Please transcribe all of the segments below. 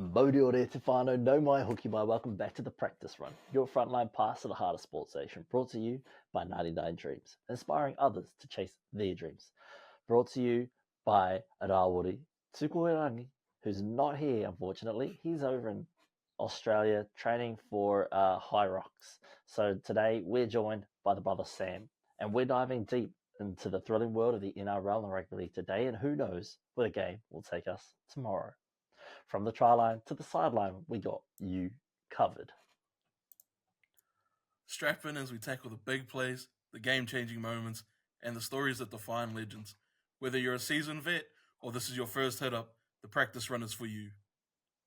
Modi ore te whānau, no mai hoki mai. Welcome back to the Practice Run, your frontline pass to the heart of sports nation, brought to you by 99 Dreams, inspiring others to chase their dreams. Brought to you by Rawori Tukuerangi, who's not here, unfortunately. He's over in Australia training for High Rocks. So today we're joined by the brother Sam, and we're diving deep into the thrilling world of the NRL and rugby league today, and who knows where the game will take us tomorrow. From the try line to the sideline, we got you covered. Strap in as we tackle the big plays, the game-changing moments, and the stories that define legends. Whether you're a seasoned vet or this is your first hit-up, the Practice Run is for you.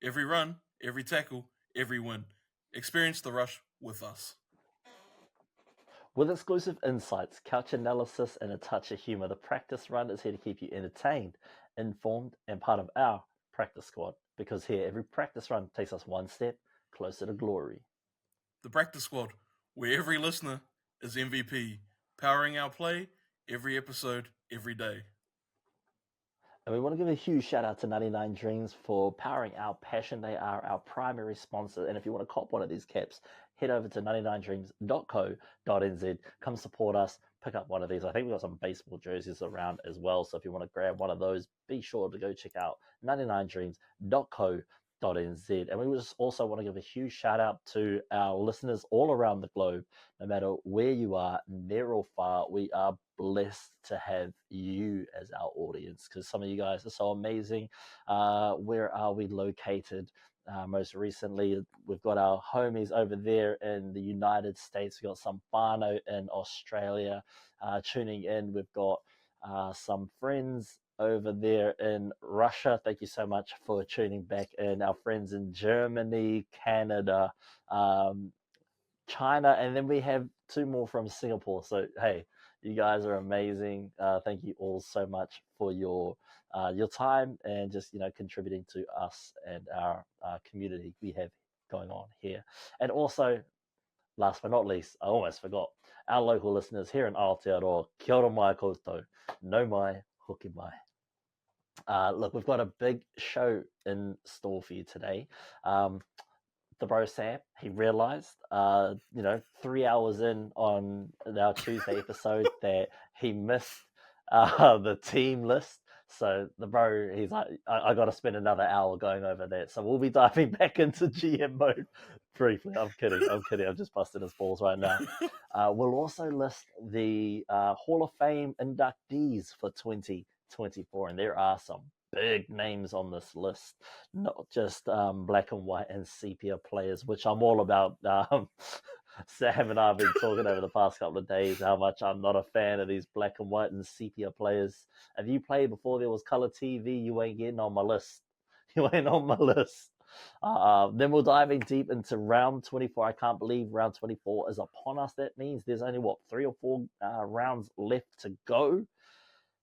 Every run, every tackle, every win. Experience the rush with us. With exclusive insights, couch analysis, and a touch of humour, the Practice Run is here to keep you entertained, informed, and part of our practice squad. Because here, every practice run takes us one step closer to glory. The Practice Squad, where every listener is MVP, powering our play every episode, every day. And we want to give a huge shout out to 99 Dreams for powering our passion. They are our primary sponsor. And if you want to cop one of these caps, head over to 99dreams.co.nz. Come support us. Pick up one of these. I think we've got some baseball jerseys around as well. So if you want to grab one of those, be sure to go check out 99dreams.co.nz. And we just also want to give a huge shout out to our listeners all around the globe. No matter where you are, near or far, we are blessed to have you as our audience, because some of you guys are so amazing. Where are we located? Most recently, we've got our homies over there in the United States. We've got some whānau in Australia tuning in. We've got some friends over there in Russia. Thank you so much for tuning back in. Our friends in Germany, Canada, China, and then we have two more from Singapore. So, hey, you guys are amazing. Thank you all so much for your time and just contributing to us and our community we have going on here. And also, last but not least, I almost forgot, our local listeners here in Aotearoa. Kia ora mai koutou, no mai hoki mai. Look, we've got a big show in store for you today. The bro Sam, he realized, 3 hours in on our Tuesday episode that he missed the team list. So the bro, he's like, I got to spend another hour going over that. So we'll be diving back into GM mode briefly. I'm kidding. I'm just busting his balls right now. We'll also list the Hall of Fame inductees for 2024, and there are some big names on this list, not just black and white and sepia players, which I'm all about. Sam and I have been talking over the past couple of days how much I'm not a fan of these black and white and sepia players. If you played before there was color TV, you ain't getting on my list. You ain't on my list. Then we're diving deep into round 24. I can't believe round 24 is upon us. That means there's only, 3 or 4 rounds left to go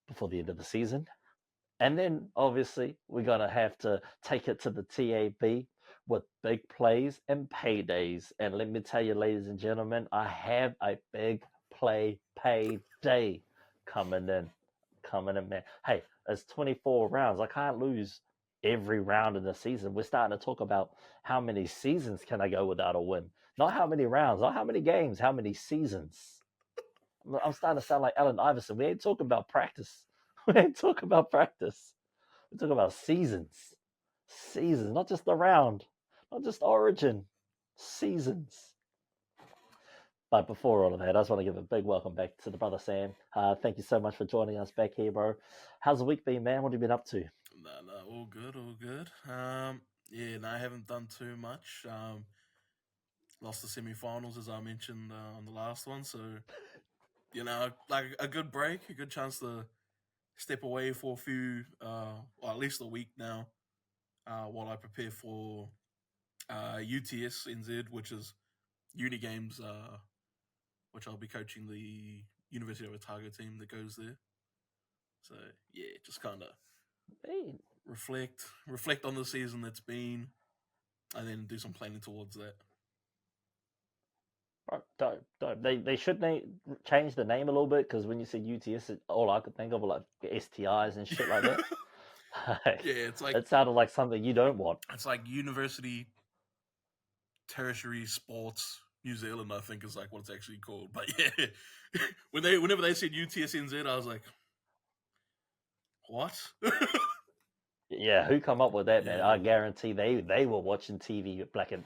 before the end of the season. And then, obviously, we're going to have to take it to the TAB with big plays and paydays. And let me tell you, ladies and gentlemen, I have a big play payday coming in, man. Hey, it's 24 rounds. I can't lose every round in the season. We're starting to talk about how many seasons can I go without a win. Not how many rounds, not how many games, how many seasons. I'm starting to sound like Allen Iverson. We ain't talking about practice. We ain't talking about practice. We're talking about seasons. Seasons, not just the round, not just origin. Seasons. But before all of that, I just want to give a big welcome back to the brother Sam. Thank you so much for joining us back here, bro. How's the week been, man? What have you been up to? No, all good. I haven't done too much. Lost the semi-finals, as I mentioned on the last one. So, like a good break, a good chance to step away for a few, at least a week now, while I prepare for UTS NZ, which is uni games, which I'll be coaching the University of Otago team that goes there. So yeah, just kind of reflect on the season that's been, and then do some planning towards that. Dope. They should change the name a little bit, because when you said UTS, all I could think of were like STIs and shit like that. Yeah, it's like It sounded like something you don't want. it's like University Tertiary Sports New Zealand, I think is like what it's actually called. But yeah, whenever they said UTSNZ, I was like, what? Yeah, who come up with that, man? Yeah. I guarantee they were watching TV black and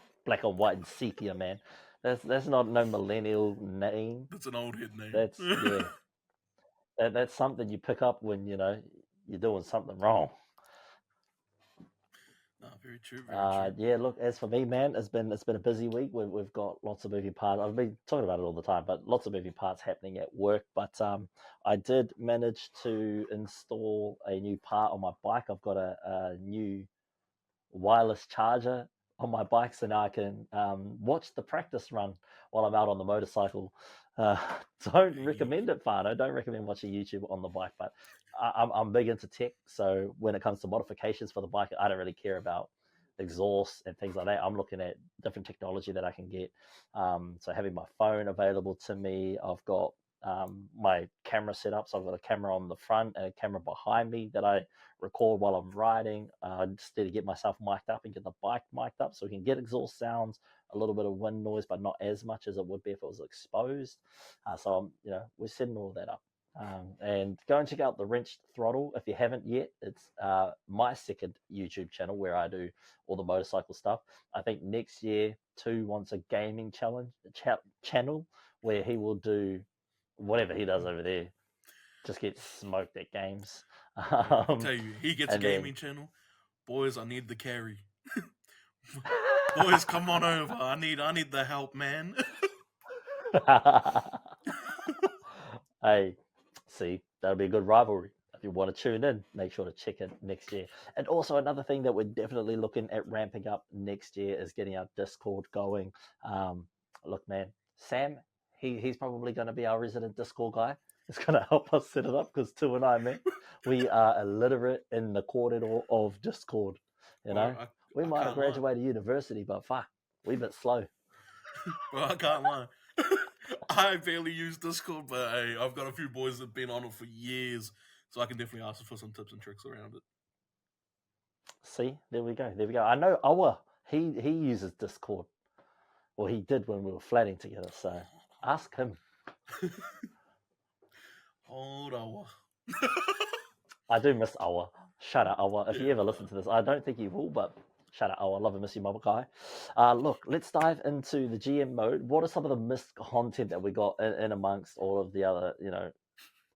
white and sepia, man. That's not no millennial name. That's an old head name. That's yeah. That's something you pick up when you're doing something wrong. No, very true. Very true. Yeah, look, as for me, man, it's been a busy week. We've got lots of moving parts. I've been talking about it all the time, but lots of moving parts happening at work. But I did manage to install a new part on my bike. I've got a new wireless charger on my bike, so now I can watch the practice run while I'm out on the motorcycle. Uh, don't recommend it, Fano. Don't recommend watching YouTube on the bike, but I'm big into tech, so when it comes to modifications for the bike, I don't really care about exhaust and things like that. I'm looking at different technology that I can get. So having my phone available to me, I've got my camera set up. So I've got a camera on the front and a camera behind me that I record while I'm riding. I just need to get myself mic'd up and get the bike mic'd up so we can get exhaust sounds, a little bit of wind noise, but not as much as it would be if it was exposed. So we're setting all that up. And go and check out the Wrenched Throttle if you haven't yet. It's my second YouTube channel where I do all the motorcycle stuff. I think next year Tu wants a gaming channel where he will do whatever he does over there. Just get smoked at games. I tell you, he gets a gaming channel. Boys, I need the carry. Boys, come on over. I need the help, man. Hey, see, that'll be a good rivalry. If you want to tune in, make sure to check it next year. And also another thing that we're definitely looking at ramping up next year is getting our Discord going. Look, man, Sam, he's probably going to be our resident Discord guy. It's going to help us set it up because Tu and I, man, we are illiterate in the corridor of Discord. We might have graduated university, but fuck, we're a bit slow. Well, I can't lie. I barely use Discord, but hey, I've got a few boys that have been on it for years, so I can definitely ask for some tips and tricks around it. See, there we go. I know Awa, he uses Discord. Well, he did when we were flatting together, so ask him. Hold Awa. I do miss Awa. Shout out Awa. If you ever listen to this, I don't think you will, but shout out Awa. Love and miss you, mother guy. Look, let's dive into the GM mode. What are some of the missed content that we got in amongst all of the other,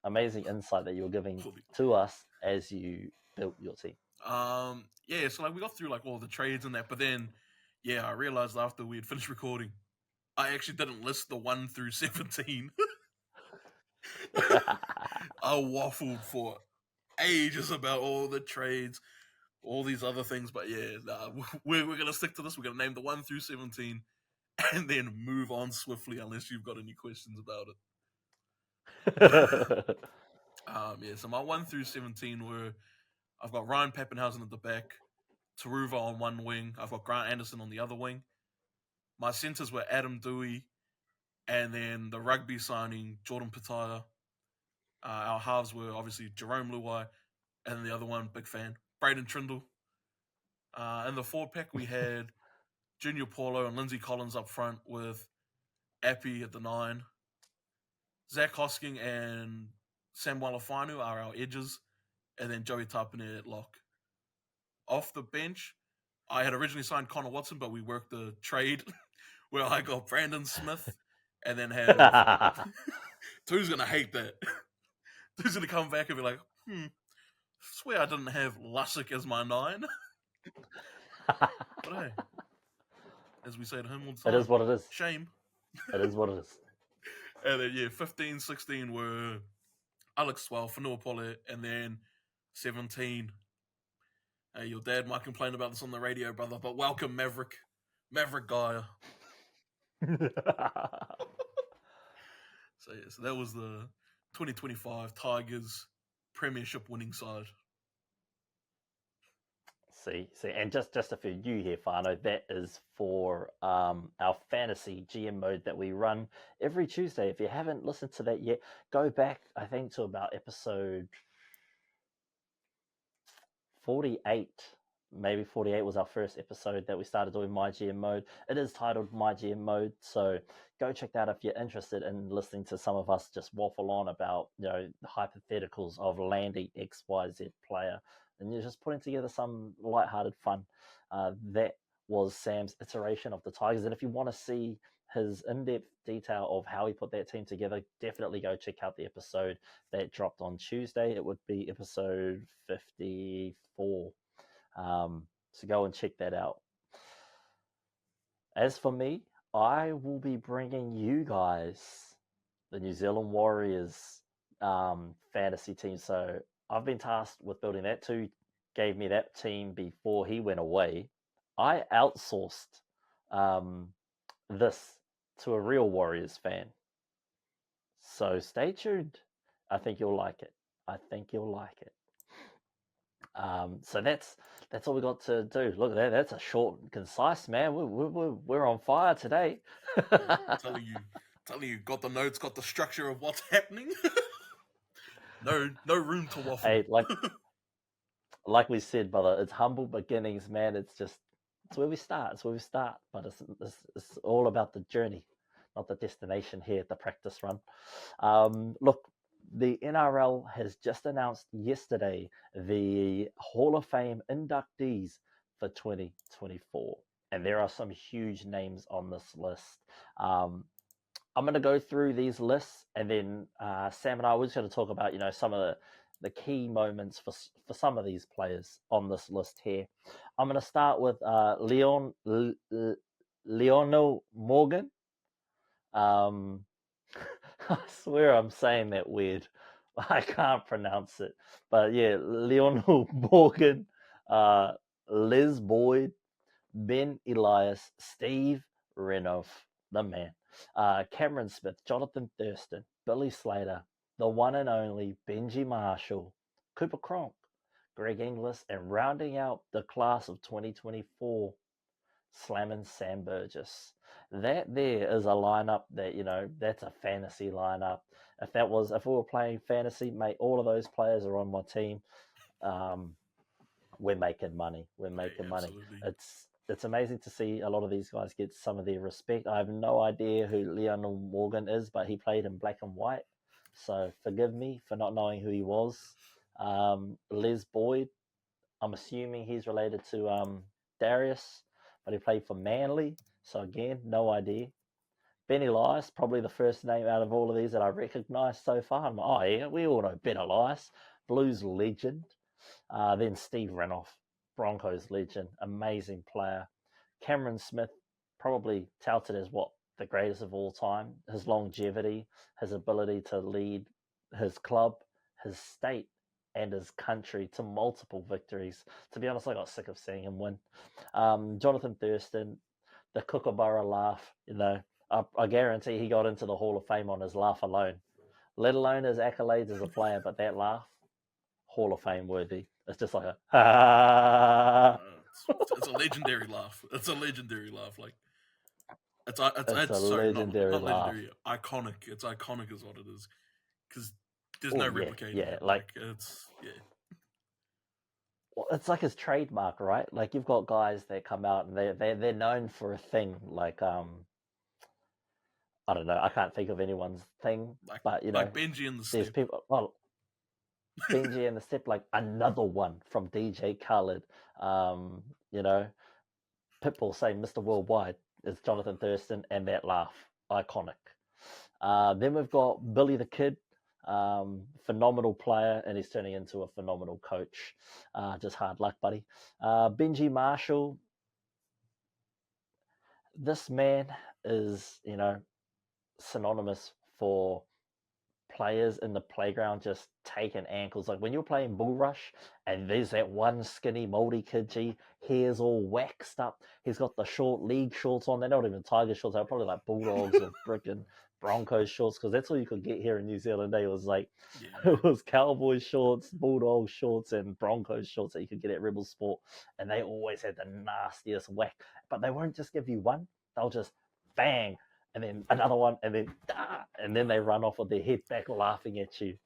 amazing insight that you were giving to us as you built your team? Yeah, so we got through all the trades and that, but then I realized after we had finished recording, I actually didn't list the 1 through 17. I waffled for ages about all the trades, all these other things, but we're gonna stick to this. We're gonna name the 1 through 17 and then move on swiftly unless you've got any questions about it. So my 1 through 17 were, I've got Ryan Pappenhausen at the back, Taruva on one wing, I've got Grant Anderson on the other wing. My centers were Adam Dewey, and then the rugby signing Jordan Pataya. Our halves were obviously Jerome Luai, and then the other one, big fan, Braden Trindle. In the forward pack, we had Junior Paulo and Lindsay Collins up front with Appy at the 9. Zach Hosking and Sam Walafanu are our edges, and then Joey Tapine at lock. Off the bench, I had originally signed Connor Watson, but we worked the trade where I got Brandon Smith, and then had... Tu's going to hate that. Tu's going to come back and be like, swear I didn't have Lussick as my 9. But hey, as we say to him all the time, it is what it is. Shame. It is what it is. And then 15, 16 were Alex Swell, Fanua Pole, and then 17. Hey, your dad might complain about this on the radio, brother, but welcome Maverick Gaia. So that was the 2025 Tigers Premiership winning side. See, and just for you here, Fano, that is for our fantasy GM mode that we run every Tuesday. If you haven't listened to that yet, go back, I think, to about episode 48, maybe 48 was our first episode that we started doing My GM Mode. It is titled My GM Mode, so go check that out if you're interested in listening to some of us just waffle on about, the hypotheticals of landing XYZ player, and you're just putting together some lighthearted fun. That was Sam's iteration of the Tigers, and if you want to see his in-depth detail of how he put that team together, definitely go check out the episode that dropped on Tuesday. It would be episode 54. So go and check that out. As for me, I will be bringing you guys the New Zealand Warriors fantasy team. So I've been tasked with building that. Two gave me that team before he went away. I outsourced this to a real Warriors fan. So stay tuned. I think you'll like it. So that's all we got to do. Look at that. That's a short and concise, man. We're on fire today. telling you, got the notes, got the structure of what's happening. No room to waffle. Hey, like we said, brother, it's humble beginnings, man. It's where we start. But it's all about the journey, not the destination here at the practice run. Look, the NRL has just announced yesterday the Hall of Fame inductees for 2024. And there are some huge names on this list. I'm going to go through these lists, and then Sam and I were just going to talk about, some of the key moments for some of these players on this list here. I'm going to start with Lionel Morgan. I swear I'm saying that weird. I can't pronounce it. But yeah, Lionel Morgan, Liz Boyd, Ben Elias, Steve Renouf, the man, Cameron Smith, Jonathan Thurston, Billy Slater, the one and only Benji Marshall, Cooper Cronk, Greg Inglis, and rounding out the class of 2024, slamming Sam Burgess. That there is a lineup that, that's a fantasy lineup. If we were playing fantasy, mate, all of those players are on my team. We're making money. It's amazing to see a lot of these guys get some of their respect. I have no idea who Lionel Morgan is, but he played in black and white. So forgive me for not knowing who he was. Les Boyd, I'm assuming he's related to Darius, but he played for Manly. So again, no idea. Ben Elias, probably the first name out of all of these that I recognise so far. I'm like, oh yeah, we all know Ben Elias, Blues legend. Then Steve Renouf, Broncos legend, amazing player. Cameron Smith, probably touted as the greatest of all time. His longevity, his ability to lead his club, his state, and his country to multiple victories. To be honest, I got sick of seeing him win. Jonathan Thurston, the Kookaburra laugh, I guarantee he got into the Hall of Fame on his laugh alone, let alone his accolades as a player, but that laugh, Hall of Fame worthy. It's just like it's a legendary laugh. It's a legendary laugh. Like it's legendary not laugh. Legendary, iconic. It's iconic is what it is, because there's no replicating it. Well, it's like his trademark, right? Like you've got guys that come out and they're known for a thing. Like I don't know. I can't think of anyone's thing, but like Benji and the there's Step. people. Well, Benji and the Step, like another one from DJ Khaled. Pitbull saying Mr. Worldwide is Jonathan Thurston, and that laugh, iconic. Then we've got Billy the Kid, phenomenal player, and he's turning into a phenomenal coach. Just hard luck, buddy. Benji Marshall. This man is, synonymous for players in the playground just taking ankles. Like when you're playing Bull Rush and there's that one skinny moldy kid, hair's all waxed up. He's got the short league shorts on. They're not even Tiger shorts. They're probably like Bulldogs or frickin' Broncos shorts, because that's all you could get here in New Zealand. It was like, It was Cowboys shorts, Bulldogs shorts, and Broncos shorts that you could get at Rebel Sport. And they always had the nastiest whack. But they won't just give you one. They'll just bang, and then another one, and then they run off with their head back laughing at you.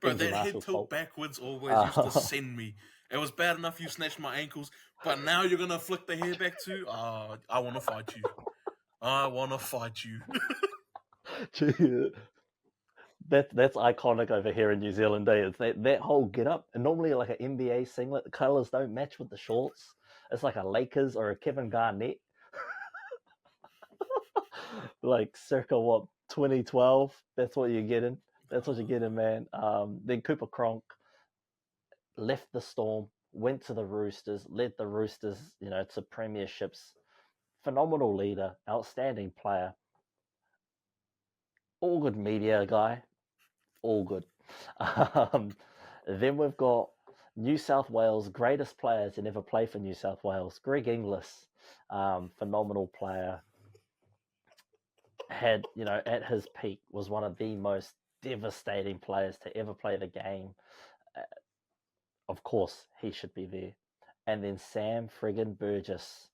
Bro, that head tilt backwards always used to send me. It was bad enough you snatched my ankles, but now you're gonna flick the hair back too. I want to fight you. I want to fight you. That's iconic over here in New Zealand. It's that whole get up, and normally like an NBA singlet, the colors don't match with the shorts. It's like a Lakers or a Kevin Garnett, like circa what 2012. That's what you're getting. That's what you're getting, man. Then Cooper Cronk left the Storm, went to the Roosters, led the Roosters, to premierships. Phenomenal leader, outstanding player, all good media guy, all good. Then we've got New South Wales greatest player to never play for New South Wales, Greg Inglis, phenomenal player. Had at his peak was one of the most devastating players to ever play the game. Of course, he should be there. And then Sam friggin' Burgess.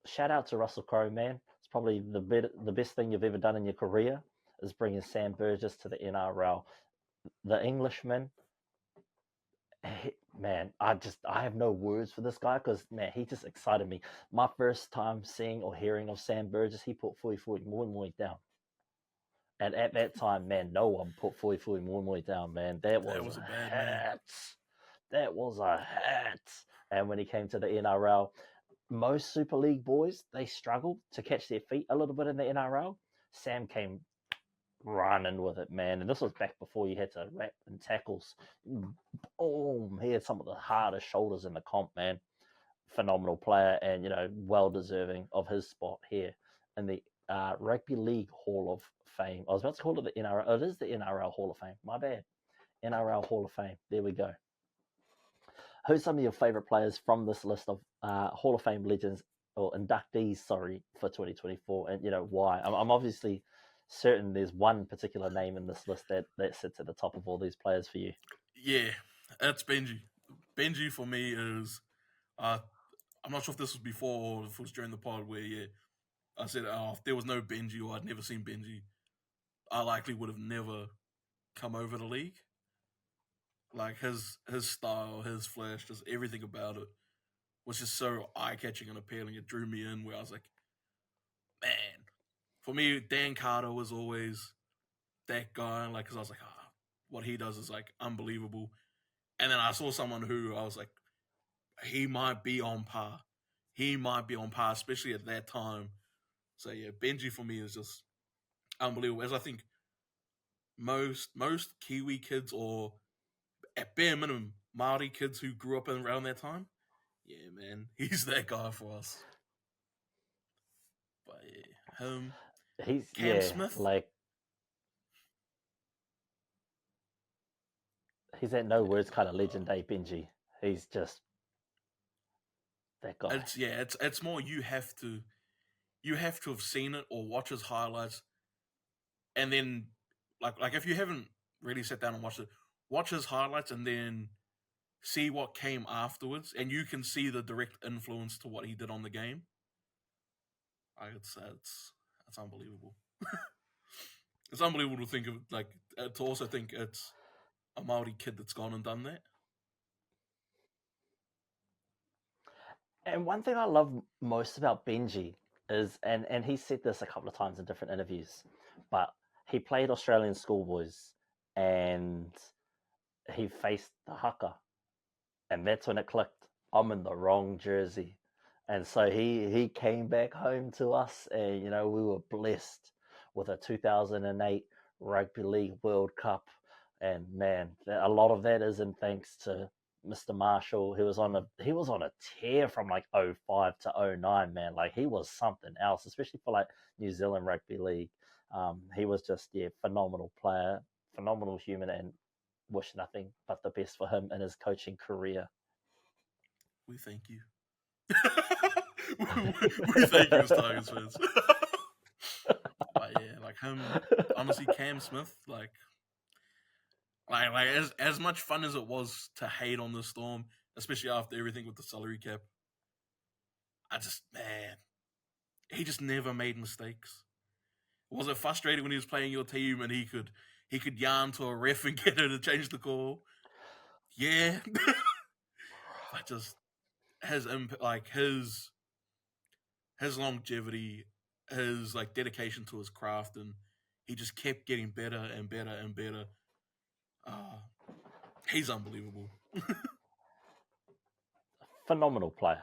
Shout out to Russell Crowe, man. It's probably the best thing you've ever done in your career is bringing Sam Burgess to the NRL. The Englishman, man, I have no words for this guy because, man, he just excited me. My first time seeing or hearing of Sam Burgess, he put Fui Moi down. And at that time, man, no one put Fui Moi down, man. That was a bad hat. Man. That was a hat. And when he came to the NRL, most Super League boys, they struggled to catch their feet a little bit in the NRL. Sam came running with it, man. And this was back before you had to wrap and tackles. Boom. He had some of the hardest shoulders in the comp, man. Phenomenal player and, well deserving of his spot here in the Rugby League Hall of Fame. I was about to call it the NRL. Oh, it is the NRL Hall of Fame. My bad. NRL Hall of Fame. There we go. Who's some of your favorite players from this list of Hall of Fame legends or inductees, for 2024? And, why? I'm obviously certain there's one particular name in this list that sits at the top of all these players for you. Yeah, that's Benji. Benji for me is, I'm not sure if this was before or if it was during the pod where, I said, if there was no Benji or I'd never seen Benji, I likely would have never come over the league. Like his style, his flash, just everything about it was just so eye-catching and appealing. It drew me in where I was like, man. For me, Dan Carter was always that guy. Like, because I was like, what he does is like unbelievable. And then I saw someone who I was like, he might be on par. He might be on par, especially at that time. So yeah, Benji for me is just unbelievable. As I think most Kiwi kids or at bare minimum Maori kids who grew up around that time, yeah, man, he's that guy for us. But yeah, he's Cam Smith, like he's that no words kind of legend, Benji. He's just that guy. It's more you have to have seen it or watch his highlights, and then like if you haven't really sat down and watched it, watch his highlights and then see what came afterwards, and you can see the direct influence to what he did on the game. It's unbelievable. It's unbelievable to think of, like, to also think it's a Maori kid that's gone and done that. And one thing I love most about Benji is, and he said this a couple of times in different interviews, but he played Australian schoolboys and he faced the haka, and that's when it clicked. I'm in the wrong jersey. And so he came back home to us, and we were blessed with a 2008 Rugby League World Cup. And man, a lot of that is in thanks to Mr. Marshall. He was on a tear from like 05 to 09, man. Like he was something else, especially for like New Zealand Rugby League. He was just phenomenal player, phenomenal human, and wish nothing but the best for him in his coaching career. We thank you. we thank you as Tigers fans. But yeah, like him, honestly, Cam Smith, like as much fun as it was to hate on the Storm, especially after everything with the salary cap, he just never made mistakes. Was it frustrating when he was playing your team and he could yarn to a ref and get her to change the call? Yeah. But just his his longevity, his like dedication to his craft, and he just kept getting better and better and better. He's unbelievable. Phenomenal player,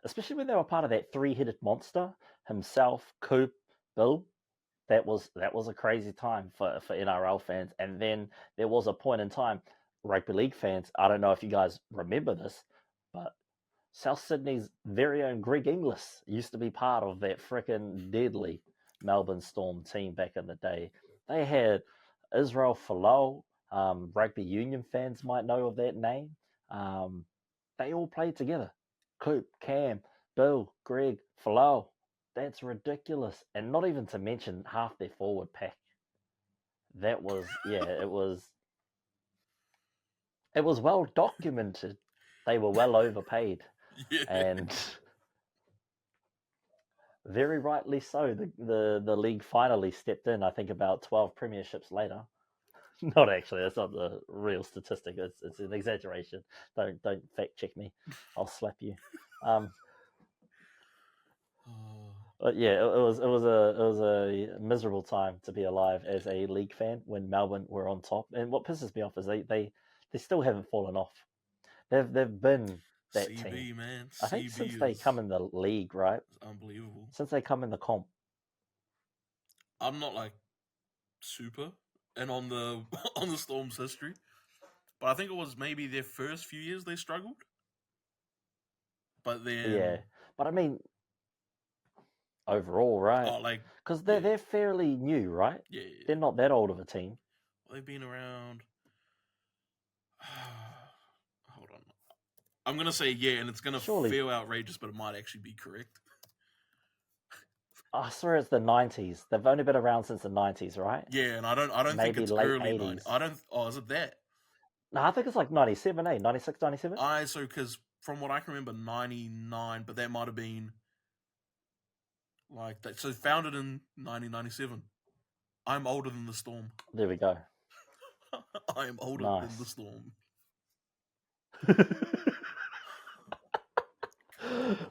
especially when they were part of that three-headed monster. Himself, Coop, Bill. That was a crazy time for NRL fans. And then there was a point in time, rugby league fans. I don't know if you guys remember this, but South Sydney's very own Greg Inglis used to be part of that freaking deadly Melbourne Storm team back in the day. They had Israel Folau. Rugby union fans might know of that name. They all played together. Coop, Cam, Bill, Greg, Folau. That's ridiculous. And not even to mention half their forward pack. That was, it was well documented. They were well overpaid. Yeah. And very rightly so. The league finally stepped in, I think about 12 premierships later. Not actually, that's not the real statistic. It's an exaggeration. Don't fact check me. I'll slap you. But yeah, it was a miserable time to be alive as a league fan when Melbourne were on top. And what pisses me off is they still haven't fallen off. They've been that CB, team. man. I think CB since they come in the league, right? Unbelievable. Since they come in the comp. I'm not like super and on the Storm's history, but I think it was maybe their first few years they struggled. But then yeah, but I mean overall, right? Oh, like because they're fairly new, right? Yeah. They're not that old of a team. Well, they've been around. Hold on. I'm gonna say and it's gonna feel outrageous, but it might actually be correct. I swear it's the 90s. They've only been around since the 90s, right? Yeah, and I don't Maybe think it's late early 80s. I don't. Oh, is it that? No, I think it's like 97, 96, 97? So because from what I can remember, 99, but that might have been like that. So founded in 1997. I'm older than the Storm. There we go. I am older than the Storm.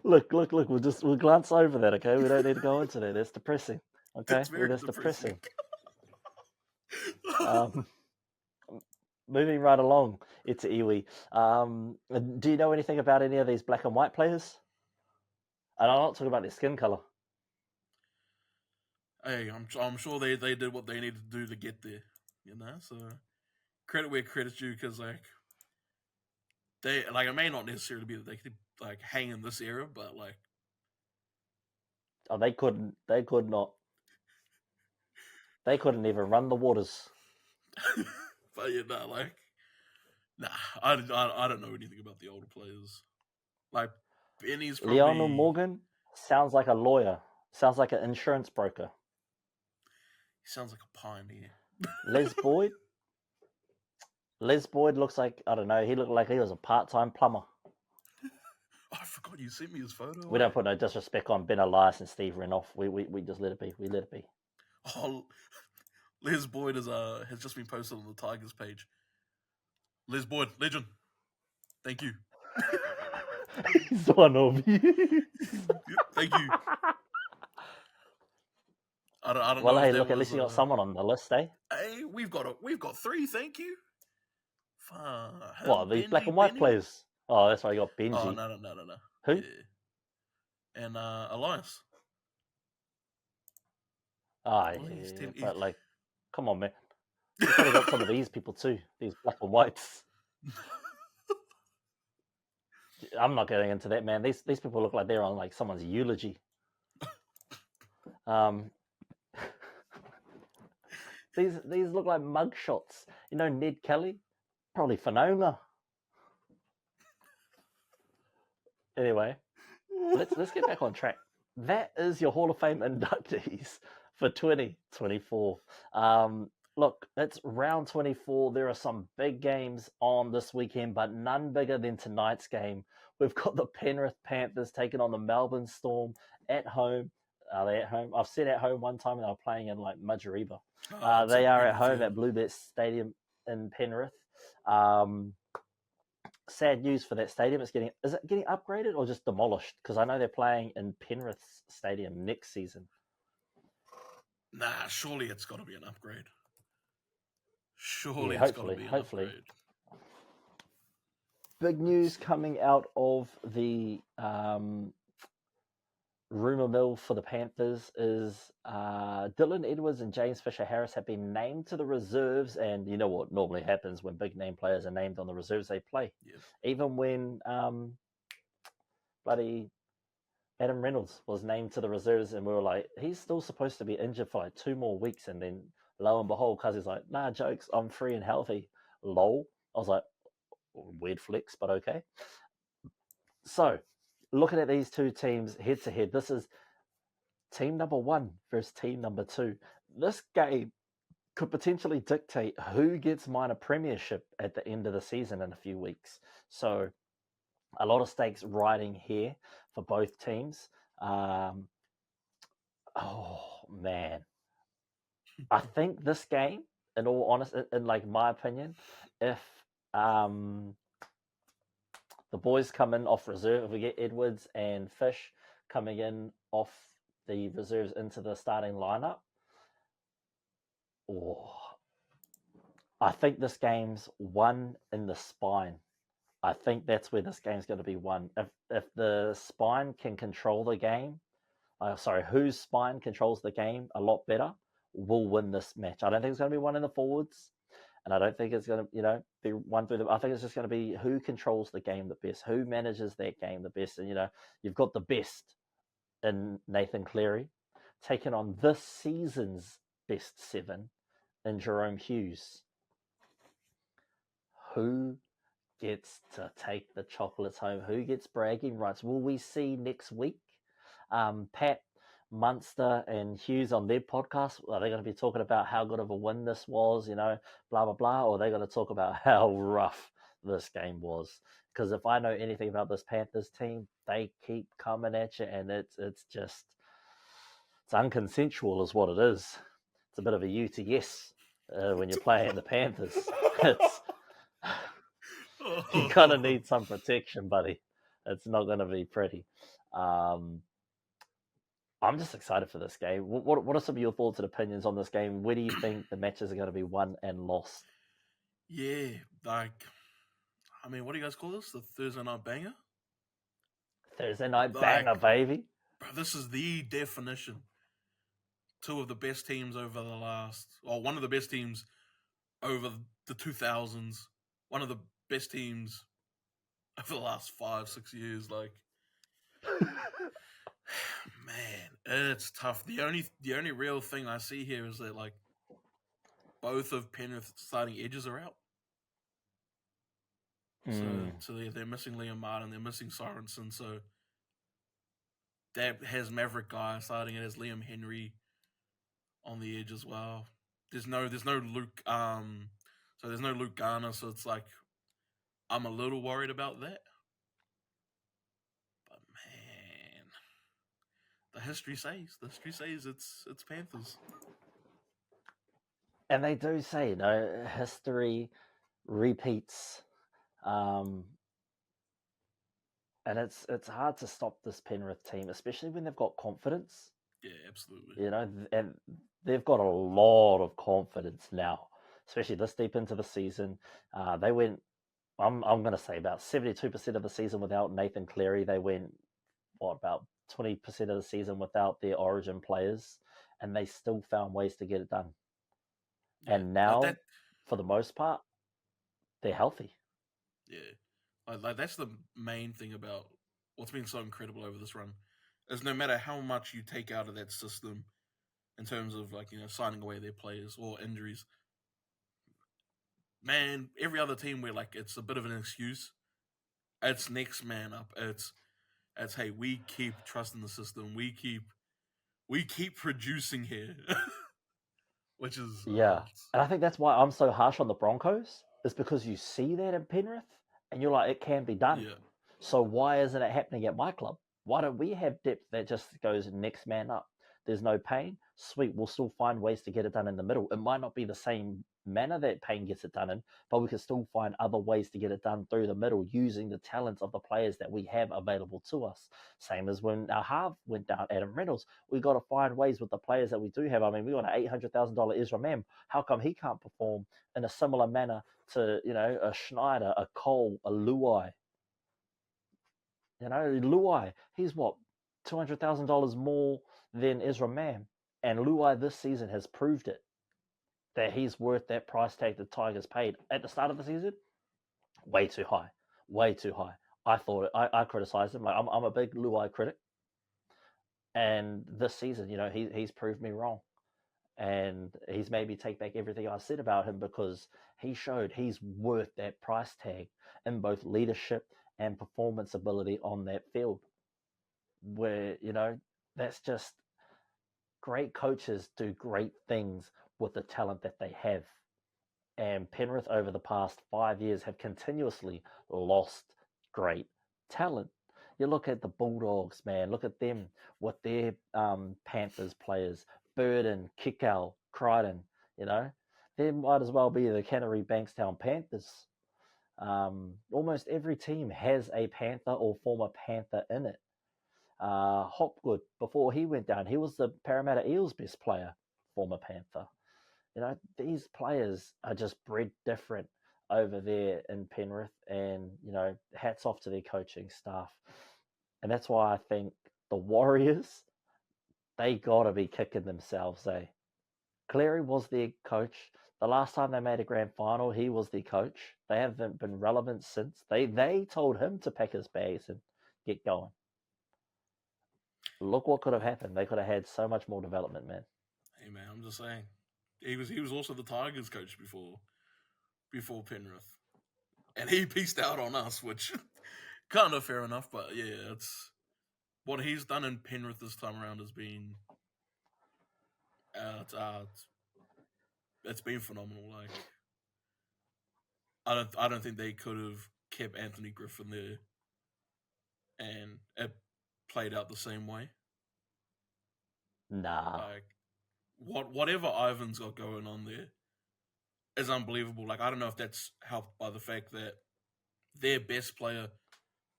Look. We'll glance over that, okay? We don't need to go into that. That's depressing. Okay, that's depressing. Moving right along, it's Iwi. Do you know anything about any of these black and white players? And I'm not talking about their skin color. Hey, I'm sure they did what they needed to do to get there, So credit where credit's due, because they it may not necessarily be that they could hang in this era, but they couldn't. They could not. They couldn't even run the waters. But I don't know anything about the older players. Benny's probably... Leonel Morgan sounds like a lawyer. Sounds like an insurance broker. He sounds like a pioneer. Les Boyd. Les Boyd looks like, I don't know, he looked like he was a part-time plumber. I forgot you sent me his photo. We don't put no disrespect on Ben Elias and Steve Renouf. We just let it be. We let it be. Oh, Les Boyd has just been posted on the Tigers page. Les Boyd, legend. Thank you. He's one of you. Thank you. I don't well, know. Hey, look, at least you got someone on the list, eh? Hey, we've got 3. Thank you. What, these black and white players? Oh, that's why you got Benji. Oh, no. Who? Yeah. And Elias. Yeah, but come on, man. You could have got some of these people too. These black and whites. I'm not getting into that, man. These people look like they're on someone's eulogy. These look like mug shots. You know, Ned Kelly, probably Fanoma. Anyway, let's get back on track. That is your Hall of Fame inductees for 2024. Look, it's round 24. There are some big games on this weekend, but none bigger than tonight's game. We've got the Penrith Panthers taking on the Melbourne Storm at home. Are they at home? I've said at home one time, and they were playing in Mudgeeriba. They are at home at Bluebet Stadium in Penrith. sad news for that stadium. Is it getting upgraded or just demolished? Because I know they're playing in Penrith Stadium next season. Nah, surely it's got to be an upgrade. Yeah, hopefully. Upgrade. Big news coming out of the rumour mill for the Panthers is Dylan Edwards and James Fisher-Harris have been named to the reserves, and you know what normally happens when big name players are named on the reserves, they play. Yep. Even when bloody Adam Reynolds was named to the reserves, and we were like, he's still supposed to be injured for like 2 more weeks, and then lo and behold, Cuzzy's like, nah, jokes, I'm free and healthy. Lol. I was like, weird flex, but okay. So, looking at these two teams head to head, this is team number 1 versus team number 2. This game could potentially dictate who gets minor premiership at the end of the season in a few weeks. So, a lot of stakes riding here for both teams. Oh, man. I think this game, in all honesty, in like my opinion, if the boys come in off reserve, if we get Edwards and Fish coming in off the reserves into the starting lineup, I think this game's won in the spine. I think that's where this game's going to be won. If the spine can control the game, whose spine controls the game a lot better, will win this match. I don't think it's going to be one in the forwards, and I don't think it's going to, be one through I think it's just going to be who controls the game the best, who manages that game the best. And, you've got the best in Nathan Cleary taking on this season's best 7 in Jerome Hughes. Who gets to take the chocolates home? Who gets bragging rights? Will we see next week Pat, Munster and Hughes on their podcast? Are they going to be talking about how good of a win this was, blah, blah, blah? Or are they going to talk about how rough this game was? Because if I know anything about this Panthers team, they keep coming at you, and it's unconsensual is what it is. It's a bit of a UTS when you're playing the Panthers. You kind of need some protection, buddy. It's not going to be pretty. I'm just excited for this game. What are some of your thoughts and opinions on this game? Where do you think the matches are going to be won and lost? Yeah, what do you guys call this? The Thursday night banger? Thursday night banger, baby. Bro, this is the definition. 2 of the best teams over one of the best teams over the 2000s. One of the best teams over the last 5-6 years. Man, it's tough. The only real thing I see here is that both of Penrith's starting edges are out. So they're missing Liam Martin, they're missing Sorensen. So that has Maverick Guy starting. It has Liam Henry on the edge as well. There's no Luke. So there's no Luke Garner. So it's I'm a little worried about that. But man, the history says it's Panthers. And they do say, history repeats. And it's hard to stop this Penrith team, especially when they've got confidence. Yeah, absolutely. And they've got a lot of confidence now, especially this deep into the season. They went, I'm going to say about 72% of the season without Nathan Cleary. They went, about 20% of the season without their origin players, and they still found ways to get it done. Yeah, and now, for the most part, they're healthy. Yeah. That's the main thing about what's been so incredible over this run, is no matter how much you take out of that system in terms of signing away their players or injuries, man, every other team where it's a bit of an excuse, it's next man up. It's hey, we keep trusting the system. We keep producing here. Which is and I think that's why I'm so harsh on the Broncos, is because you see that in Penrith and you're like, it can be done. Yeah. So why isn't it happening at my club? Why don't we have depth that just goes next man up? There's no pain. Sweet, we'll still find ways to get it done in the middle. It might not be the same manner that Payne gets it done in, but we can still find other ways to get it done through the middle using the talents of the players that we have available to us. Same as when our half went down, Adam Reynolds. We got to find ways with the players that we do have. I mean, we got an $800,000 Israel Mam. How come he can't perform in a similar manner to, a Schneider, a Cole, a Luai? Luai, he's what, $200,000 more than Israel Mam. And Luai this season has proved it, that he's worth that price tag the Tigers paid. At the start of the season, way too high. Way too high. I criticized him. Like, I'm a big Luai critic. And this season, he's proved me wrong. And he's made me take back everything I said about him, because he showed he's worth that price tag in both leadership and performance ability on that field. Where, that's just great coaches do great things with the talent that they have. And Penrith over the past 5 years have continuously lost great talent. You look at the Bulldogs, man. Look at them with their Panthers players. Burden, Kikau, Crichton, They might as well be the Canterbury Bankstown Panthers. Almost every team has a Panther or former Panther in it. Hopgood, before he went down, he was the Parramatta Eels best player, former Panther. These players are just bred different over there in Penrith, and, hats off to their coaching staff. And that's why I think the Warriors, they got to be kicking themselves, eh? Cleary was their coach. The last time they made a grand final, he was their coach. They haven't been relevant since. They told him to pack his bags and get going. Look what could have happened. They could have had so much more development, man. Hey, man, I'm just saying. He was also the Tigers coach before Penrith. And he pieced out on us, which kind of fair enough, but yeah, it's what he's done in Penrith this time around has been it's been phenomenal. Like, I don't think they could have kept Anthony Griffin there and it played out the same way. Nah. Like, whatever Ivan's got going on there is unbelievable. Like, I don't know if that's helped by the fact that their best player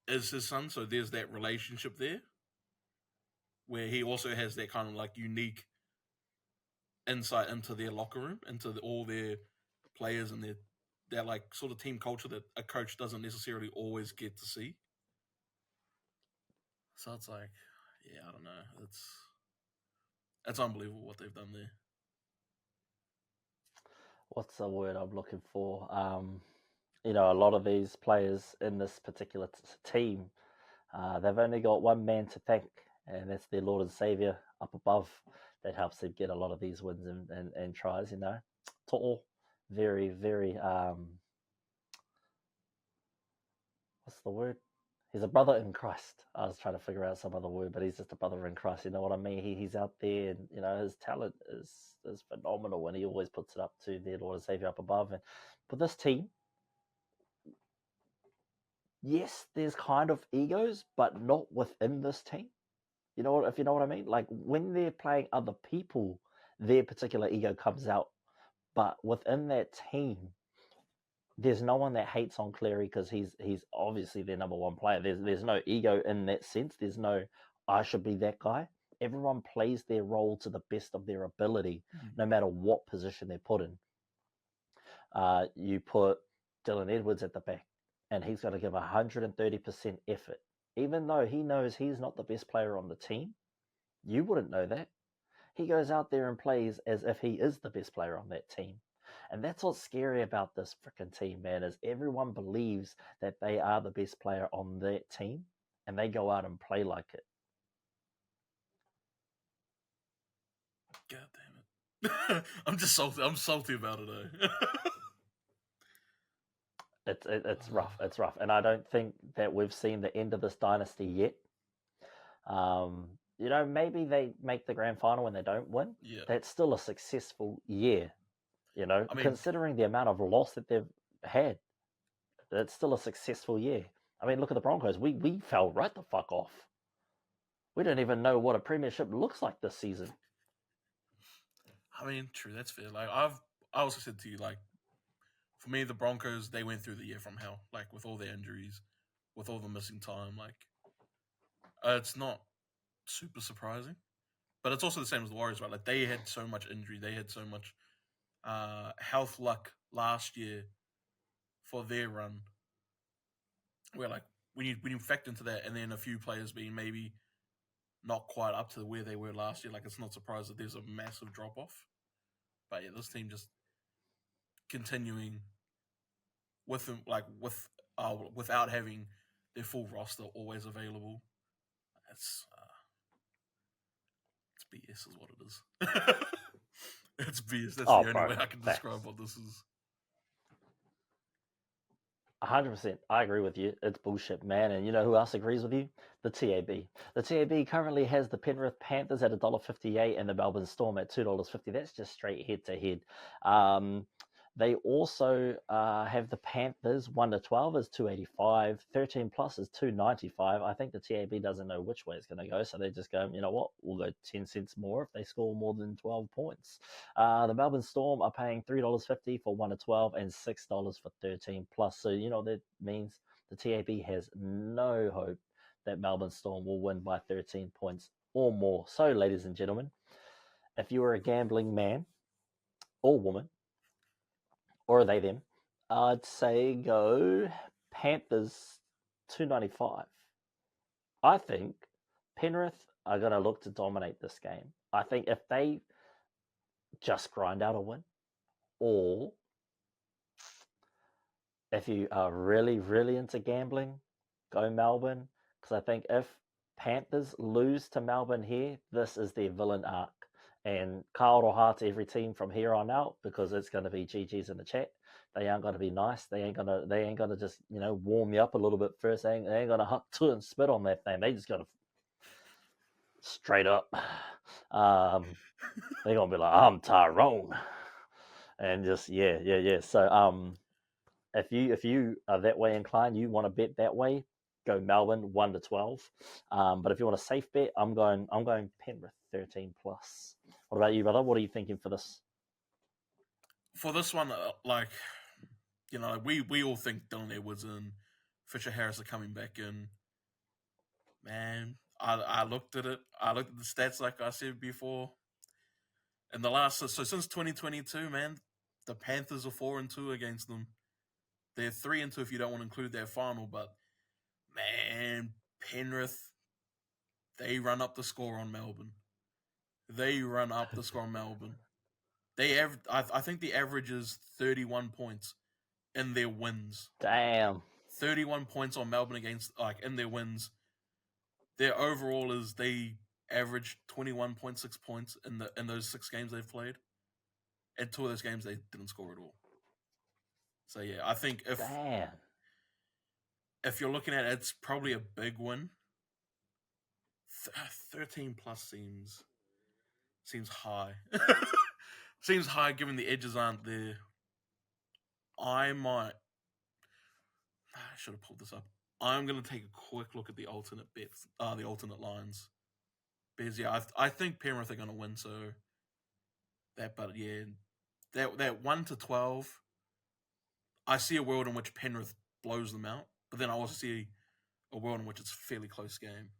is his son, so there's that relationship there where he also has that kind of like unique insight into their locker room, into all their players and their like sort of team culture that a coach doesn't necessarily always get to see. So it's like, yeah, I don't know. It's unbelievable what they've done there. What's the word I'm looking for? A lot of these players in this particular team, they've only got one man to thank, and that's their Lord and Savior up above that helps them get a lot of these wins and tries, To'o, very, very, what's the word? He's a brother in Christ. I was trying to figure out some other word, but he's just a brother in Christ. You know what I mean? He's out there, and his talent is phenomenal, and he always puts it up to their Lord and Savior up above. And for this team, yes, there's kind of egos, but not within this team. If you know what I mean? Like, when they're playing other people, their particular ego comes out. But within that team, there's no one that hates on Cleary because he's obviously their number one player. There's no ego in that sense. There's no, I should be that guy. Everyone plays their role to the best of their ability, no matter what position they're put in. You put Dylan Edwards at the back, and he's got to give 130% effort. Even though he knows he's not the best player on the team, you wouldn't know that. He goes out there and plays as if he is the best player on that team. And that's what's scary about this freaking team, man, is everyone believes that they are the best player on that team, and they go out and play like it. God damn it. I'm just salty. I'm salty about it, though. It's rough. It's rough. And I don't think that we've seen the end of this dynasty yet. Maybe they make the grand final and they don't win. Yeah. That's still a successful year. Considering the amount of loss that they've had, that's still a successful year. I mean, look at the Broncos. We fell right the fuck off. We don't even know what a premiership looks like this season. I mean, true, that's fair. Like, I also said to you, like, for me, the Broncos, they went through the year from hell, like, with all their injuries, with all the missing time. Like, it's not super surprising, but it's also the same as the Warriors, right? Like, they had so much injury, they had so much health luck last year for their run, where, like, when you factor into that, and then a few players being maybe not quite up to where they were last year, like, it's not surprised that there's a massive drop off. But yeah, this team just continuing with them, like, without having their full roster always available. It's BS, is what it is. It's BS. That's the only way I can describe what this is. 100%. I agree with you. It's bullshit, man. And you know who else agrees with you? The TAB. The TAB currently has the Penrith Panthers at $1.58 and the Melbourne Storm at $2.50. That's just straight head to head. They also have the Panthers 1-12 is $2.85, 13 plus is $2.95. I think the TAB doesn't know which way it's going to go, so they just go, you know what, we'll go 10 cents more if they score more than 12 points. The Melbourne Storm are paying $3.50 for 1-12 and $6 for 13 plus. So you know that means the TAB has no hope that Melbourne Storm will win by 13 points or more. So, ladies and gentlemen, if you are a gambling man or woman, or are they them, I'd say go Panthers 295. I think Penrith are going to look to dominate this game. I think if they just grind out a win, or if you are really, really into gambling, go Melbourne. Because I think if Panthers lose to Melbourne here, this is their villain arc. And kaoroha to every team from here on out, because it's going to be GG's in the chat. They aren't going to be nice. They ain't gonna just, you know, warm you up a little bit first. They ain't gonna hut to and spit on that thing. They just gotta straight up. They're gonna be like, I'm Tyrone, and just yeah. So if you are that way inclined, you want to bet that way, go Melbourne 1-12. But if you want a safe bet, I'm going Penrith 13 plus. What about you, brother? What are you thinking for this? For this one, like, you know, we all think Dylan Edwards and Fisher Harris are coming back in. Man, I looked at it. I looked at the stats, like I said before. In the last, so since 2022, man, the Panthers are 4-2 against them. They're 3-2 if you don't want to include their final. But man, Penrith, they run up the score on Melbourne. I think the average is 31 points in their wins. Damn. 31 points on Melbourne against, like, in their wins. Their overall is they averaged 21.6 points in those 6 games they've played. And 2 of those games they didn't score at all. So yeah, I think if you're looking at it, it's probably a big win. 13 plus seems high. Seems high given the edges aren't there. I should have pulled this up. I'm going to take a quick look at the alternate bets, the alternate lines. Because yeah, I think Penrith are going to win. So but yeah, that 1-12. I see a world in which Penrith blows them out, but then I also see a world in which it's a fairly close game.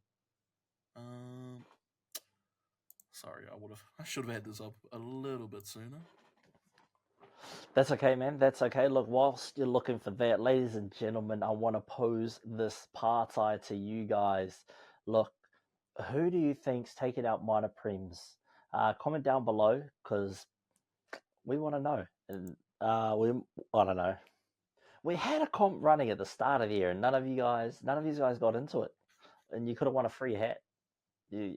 Sorry, I should have had this up a little bit sooner. That's okay, man. That's okay. Look, whilst you're looking for that, ladies and gentlemen, I want to pose this party to you guys. Look, who do you think's taking out minor prems? Comment down below, because we want to know. And I don't know. We had a comp running at the start of the year, and none of you guys got into it, and you could have won a free hat.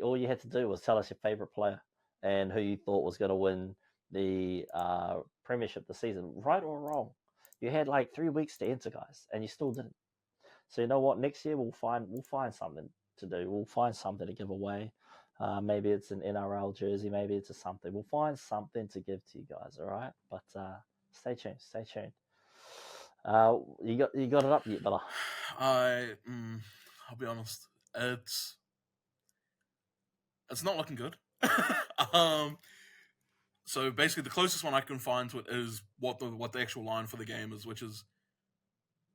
All you had to do was tell us your favorite player and who you thought was going to win the premiership this season, right or wrong. You had like 3 weeks to enter, guys, and you still didn't. So you know what? Next year we'll find something to do. We'll find something to give away. Maybe it's an NRL jersey. Maybe it's something. We'll find something to give to you guys. All right, but stay tuned. Stay tuned. You got it up yet, brother? I'll be honest. It's not looking good. So basically, the closest one I can find to it is what the actual line for the game is, which is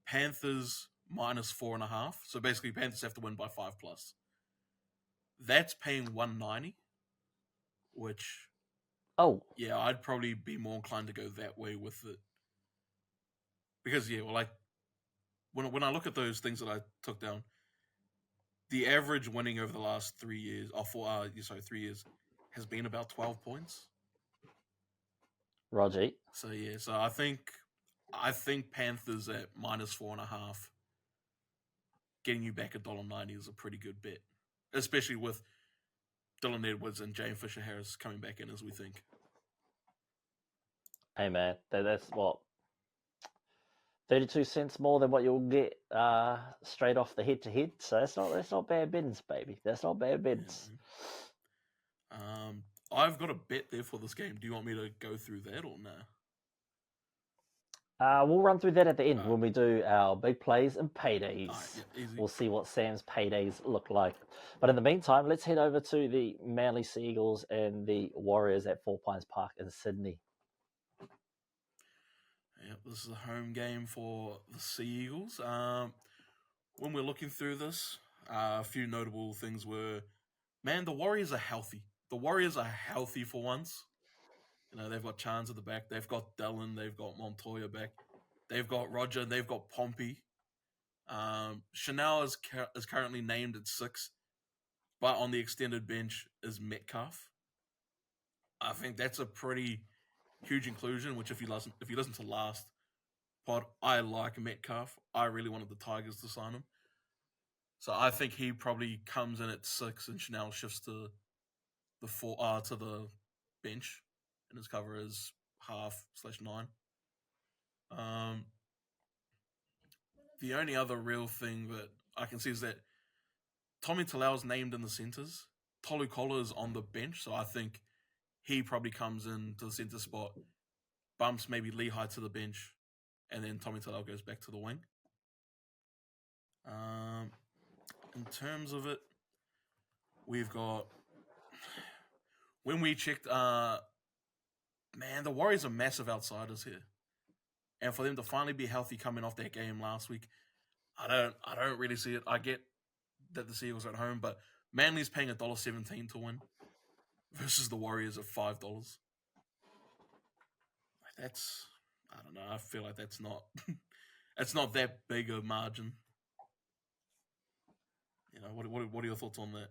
Panthers -4.5. So basically, Panthers have to win by 5+. That's paying $190, which yeah, I'd probably be more inclined to go that way with it, because like when I look at those things that I took down, the average winning over the last 3 years, 3 years, has been about 12 points. Roger. So yeah, so I think Panthers at -4.5, getting you back $1.90 is a pretty good bet, especially with Dylan Edwards and Jane Fisher-Harris coming back in as we think. Hey man, that's what, 32 cents more than what you'll get straight off the head-to-head. So that's not bad bids, baby. That's not bad bids. Yeah, I've got a bet there for this game. Do you want me to go through that or no? We'll run through that at the end when we do our big plays and paydays. Easy. We'll see what Sam's paydays look like. But in the meantime, let's head over to the Manly Sea Eagles and the Warriors at Four Pines Park in Sydney. Yep, this is a home game for the Sea Eagles. When we're looking through this, a few notable things were, man, the Warriors are healthy. The Warriors are healthy for once. You know, they've got Chance at the back. They've got Dillon. They've got Montoya back. They've got Roger. They've got Pompey. Chanel is currently named at 6, but on the extended bench is Metcalf. I think that's a pretty huge inclusion, which if you listen to last pod, I like Metcalf. I really wanted the Tigers to sign him. So I think he probably comes in at 6 and Chanel shifts to the bench, and his cover is half/9. The only other real thing that I can see is that Tommy Talau's named in the centres. Tolu Kola is on the bench, so I think he probably comes in to the centre spot, bumps maybe Lehigh to the bench, and then Tommy Talau goes back to the wing. In terms of it, we've got, when we checked, man, the Warriors are massive outsiders here. And for them to finally be healthy coming off that game last week, I don't really see it. I get that the Seagulls are at home, but Manly's paying $1.17 to win versus the Warriors at $5. That's, I don't know. I feel like that's not it's not that big a margin. You know, what are your thoughts on that?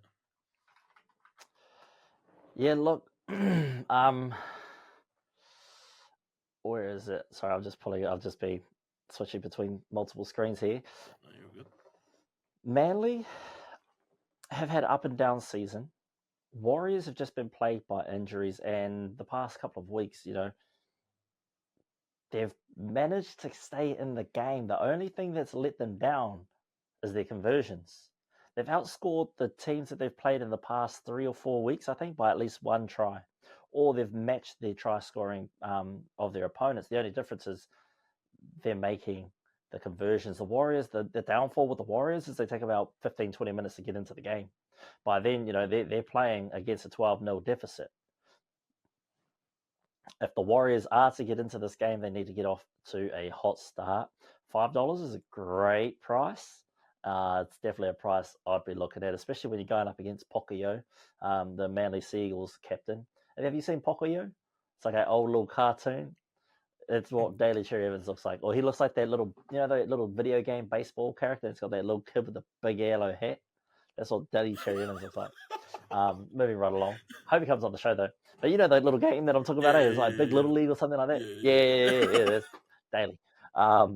Yeah, look, where is it? Sorry, I'm just pulling it. I'll just be switching between multiple screens here. No, you're good. Manly have had up and down season. Warriors have just been plagued by injuries, and the past couple of weeks, you know, they've managed to stay in the game. The only thing that's let them down is their conversions. They've outscored the teams that they've played in the past 3 or 4 weeks, I think, by at least 1 try. Or they've matched their try scoring of their opponents. The only difference is they're making the conversions. The Warriors, the downfall with the Warriors is they take about 15, 20 minutes to get into the game. By then, you know, they're playing against a 12-0 deficit. If the Warriors are to get into this game, they need to get off to a hot start. $5 is a great price. It's definitely a price I'd be looking at, especially when you're going up against Pocoyo, the Manly Sea Eagles captain. And have you seen Pocoyo? It's like an old little cartoon. It's what Daly Cherry Evans looks like. Or he looks like that little, you know, that little video game baseball character. It's got that little kid with the big yellow hat. That's what Daly Cherry Evans looks like. Moving right along. Hope he comes on the show though. But you know that little game that I'm talking about? It's like Big Little League or something like that. Yeah. That's Daly.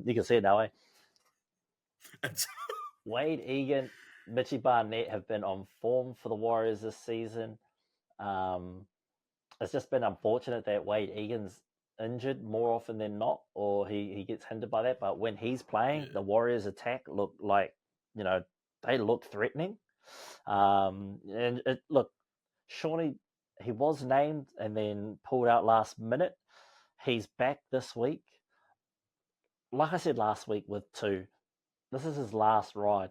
You can see it now, eh? Wade Egan, Mitchie Barnett have been on form for the Warriors this season. It's just been unfortunate that Wade Egan's injured more often than not, or he gets hindered by that. But when he's playing, the Warriors' attack look like, you know, they look threatening. Look, Shawnee, he was named and then pulled out last minute. He's back this week. Like I said last week with 2, this is his last ride.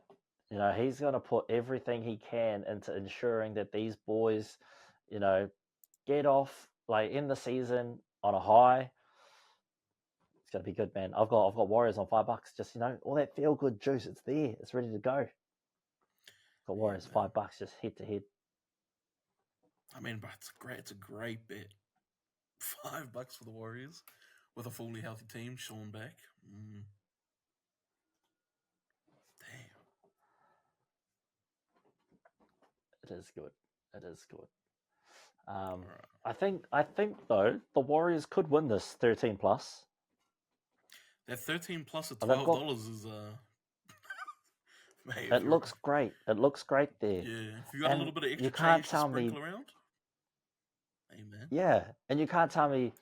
You know, he's going to put everything he can into ensuring that these boys, you know, get off like in the season on a high. It's gonna be good, man. I've got Warriors on $5. Just all that feel good juice. It's there. It's ready to go. Got Warriors $5 just head to head. I mean, but it's a great bet. $5 for the Warriors with a fully healthy team. Sean back. Damn. It is good. It is good. I think though the Warriors could win this 13 plus. That 13 plus at $12 is mate, it looks great. It looks great there. Yeah, if you got a little bit of extra you can't change tell to sprinkle around. Amen. Yeah, and you can't tell me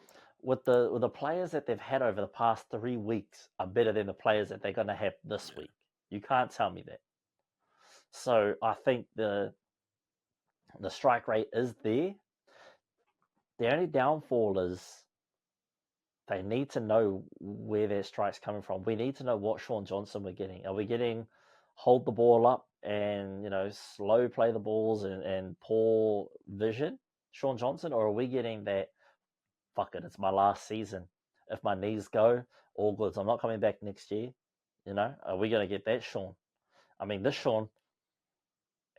with the players that they've had over the past 3 weeks are better than the players that they're going to have this week. You can't tell me that. So I think the strike rate is there. The only downfall is they need to know where their strike's coming from. We need to know what Sean Johnson we're getting. Are we getting hold the ball up and slow play the balls and poor vision Sean Johnson, or are we getting that fuck it, it's my last season, if my knees go, all good, I'm not coming back next year? Are we going to get that Sean? I mean, this Sean,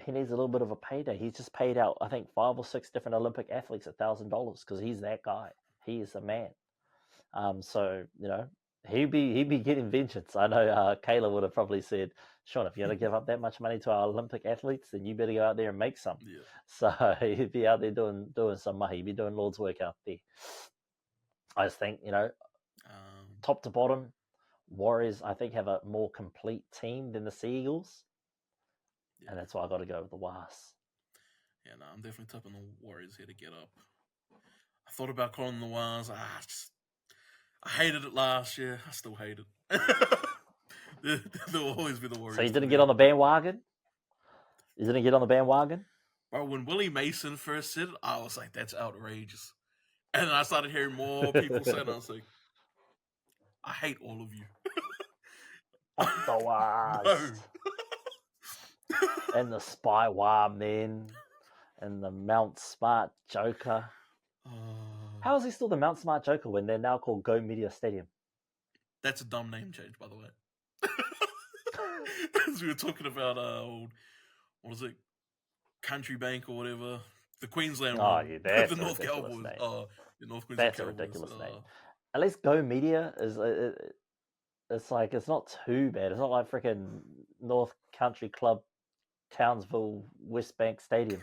he needs a little bit of a payday. He's just paid out, I think, 5 or 6 different Olympic athletes $1,000 because he's that guy. He is the man. So he'd be getting vengeance. I know Kayla would have probably said, Sean, if you're going to give up that much money to our Olympic athletes, then you better go out there and make some. Yeah. So he'd be out there doing some mahi. He'd be doing Lord's work out there. I just think, top to bottom, Warriors, I think, have a more complete team than the Sea Eagles. Yeah. And that's why I got to go with the Wars. Yeah, no, I'm definitely tipping the Warriors here to get up. I thought about calling the Wars. I hated it last year. I still hate it. There'll always be the Warriors. So you didn't get on the bandwagon? You didn't get on the bandwagon? Bro, when Willie Mason first said it, I was like, that's outrageous. And then I started hearing more people saying it. I was like, I hate all of you. The worst. No. And the Spy War men. And the Mount Smart Joker. How is he still the Mount Smart Joker when they're now called Go Media Stadium? That's a dumb name change, by the way. As we were talking about what was it? Country Bank or whatever. The Queensland one. Yeah, that's the North Cowboys. Name. The North Queensland that's Cowboys. A ridiculous name. At least Go Media is it's like, it's not too bad. It's not like freaking North Country Club, Townsville, West Bank Stadium.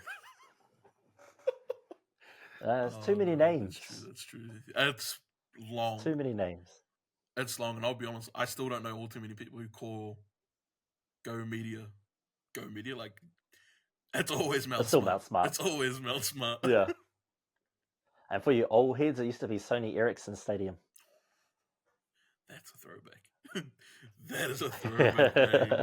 There's too many names. That's true. It's long. Too many names. It's long, and I'll be honest, I still don't know all too many people who call Go Media. Like, it's always Mount Smart. It's still Mount Smart. It's always Mount Smart. Yeah. And for you old heads, it used to be Sony Ericsson Stadium. That's a throwback. That is a throwback name.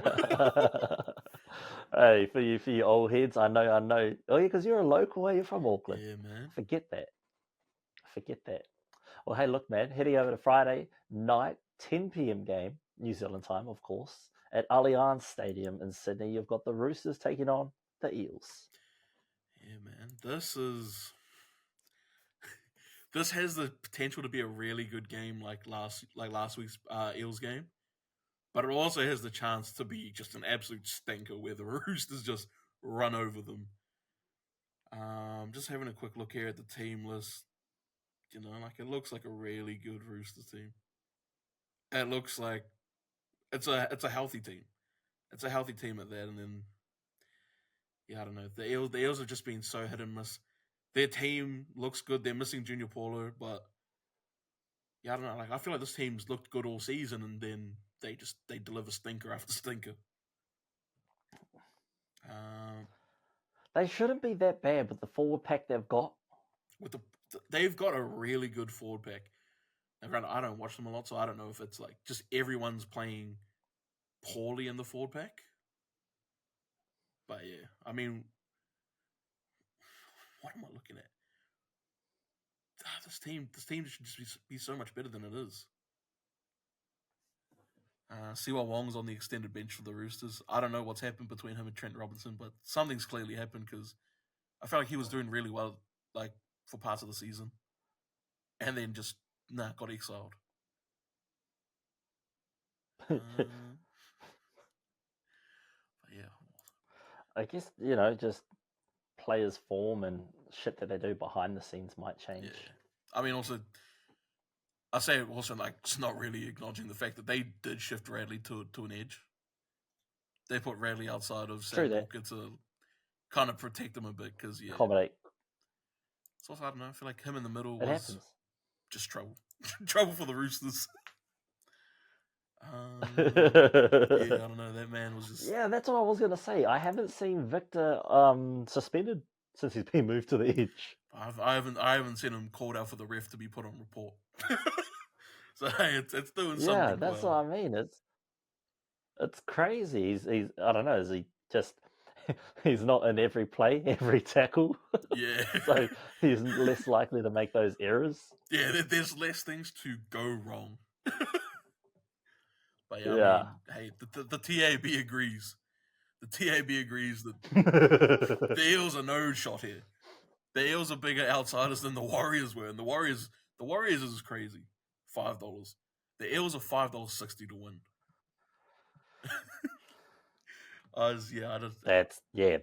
Hey, for you old heads, I know. Oh yeah, because you're a local. You're from Auckland. Yeah, man. Forget that. Well, hey, look, man, heading over to Friday night, 10 p.m. game, New Zealand time, of course, at Allianz Stadium in Sydney. You've got the Roosters taking on the Eels. Yeah, man. This has the potential to be a really good game, like last week's Eels game. But it also has the chance to be just an absolute stinker where the Roosters just run over them. Just having a quick look here at the team list. It looks like a really good Roosters team. It looks like it's a healthy team. It's a healthy team at that, and then I don't know. The Eels have just been so hit and miss. Their team looks good. They're missing Junior Paulo, but I don't know. Like, I feel like this team's looked good all season, and then they deliver stinker after stinker. They shouldn't be that bad with the forward pack they've got. They've got a really good forward pack. I don't watch them a lot, so I don't know if it's like just everyone's playing poorly in the forward pack. But yeah, I mean, what am I looking at? This team should just be so much better than it is. Siwa Wong's on the extended bench for the Roosters. I don't know what's happened between him and Trent Robinson, but something's clearly happened because I felt like he was doing really well, like, for parts of the season. and then just got exiled. Yeah, I guess just players' form and shit that they do behind the scenes might change. Yeah. I mean, also, I say also like it's not really acknowledging the fact that they did shift Radley to an edge. They put Radley outside of Sam Walker to kind of protect him a bit because accommodate. So also, I don't know. I feel like him in the middle it was happens. Just trouble, trouble for the Roosters. Yeah, I don't know. That man was just. Yeah, that's what I was gonna say. I haven't seen Victor suspended since he's been moved to the edge. I haven't seen him called out for the ref to be put on report. So hey, it's doing something. Yeah, that's what I mean. It's crazy. He's I don't know. Is he just he's not in every play, every tackle? Yeah. So he's less likely to make those errors. Yeah, there's less things to go wrong. But yeah, Yeah. I mean, hey, the TAB agrees. The TAB agrees that the Eels are no shot here. The Eels are bigger outsiders than the Warriors were, and the Warriors is crazy. $5. The Eels are $5.60 to win.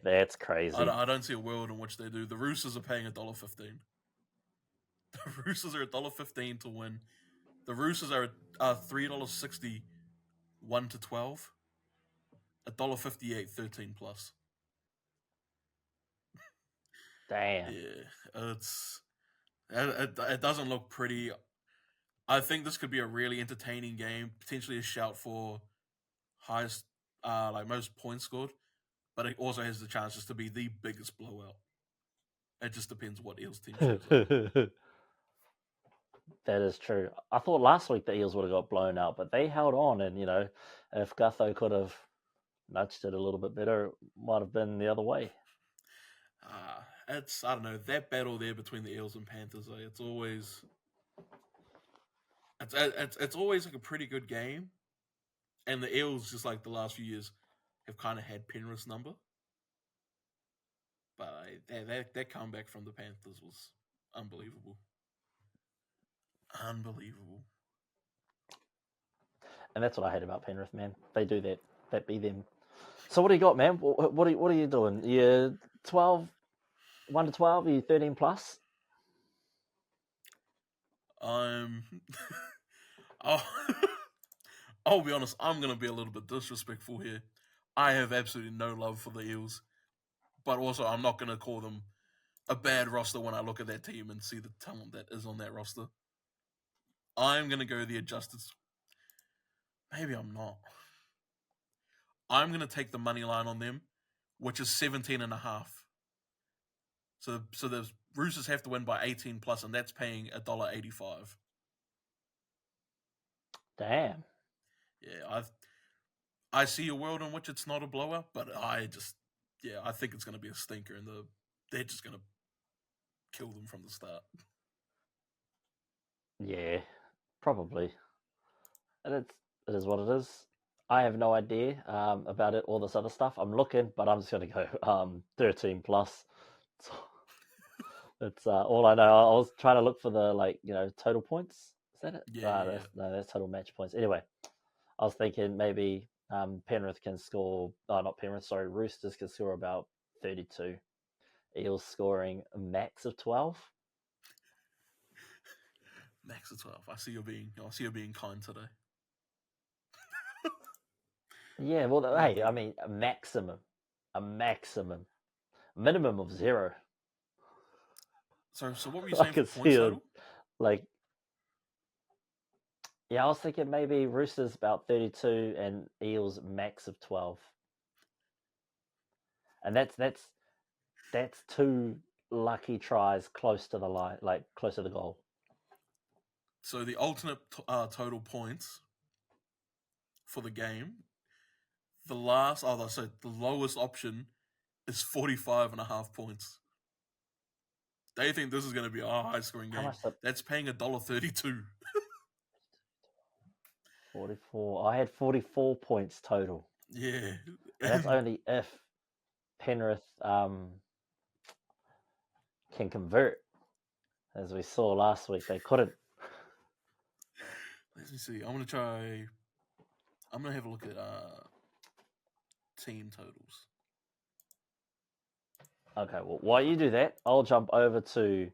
That's crazy. I don't see a world in which they do. The Roosters are paying $1.15. The Roosters are $1.15 to win. The Roosters are $3.60 1 to 12. $1.58 13 plus. Damn. Yeah, it doesn't look pretty. I think this could be a really entertaining game, potentially a shout for highest, like most points scored, but it also has the chances to be the biggest blowout. It just depends what Eels team shows up. That is true. I thought last week the Eels would have got blown out, but they held on, and if Gutho could have nudged it a little bit better, it might have been the other way. I don't know, that battle there between the Eels and Panthers. It's always like a pretty good game, and the Eels, just like the last few years, have kind of had Penrith's number. But that comeback from the Panthers was unbelievable. Unbelievable. And that's what I hate about Penrith, man. They do that. That be them. So what do you got, man? What are you doing? You 12, 1 to 12? Are you 13 plus? I'll be honest, I'm going to be a little bit disrespectful here. I have absolutely no love for the Eels. But also, I'm not going to call them a bad roster when I look at that team and see the talent that is on that roster. I'm going to go the adjusted. Maybe I'm not. I'm going to take the money line on them, which is 17.5. So the Roosters have to win by 18 plus, and that's paying $1.85. Damn. Yeah, I see a world in which it's not a blowout, but I think it's going to be a stinker, and they're just going to kill them from the start. Yeah, probably. And it is what it is. I have no idea about it, all this other stuff. I'm looking, but I'm just going to go 13 plus. So it's all I know. I was trying to look for the total points. Is that it? Yeah. That's total match points. Anyway, I was thinking maybe Penrith can score. Not Penrith. Sorry, Roosters can score about 32. Eels scoring a max of 12. Max of 12. I see you're being kind today. Yeah, well, hey, I mean, a maximum, minimum of 0. So what were you saying for points total? I was thinking maybe Roosters about 32 and Eels max of 12, and that's 2 lucky tries close to the line, like close to the goal. So the alternate total points for the game, the lowest option is 45.5 points. They think this is going to be a high-scoring game. That's paying $1.32. 44. I had 44 points total. Yeah, and that's only if Penrith can convert. as we saw last week, they couldn't. Let me see. I'm going to have a look at team totals. Okay, well, while you do that, I'll jump over to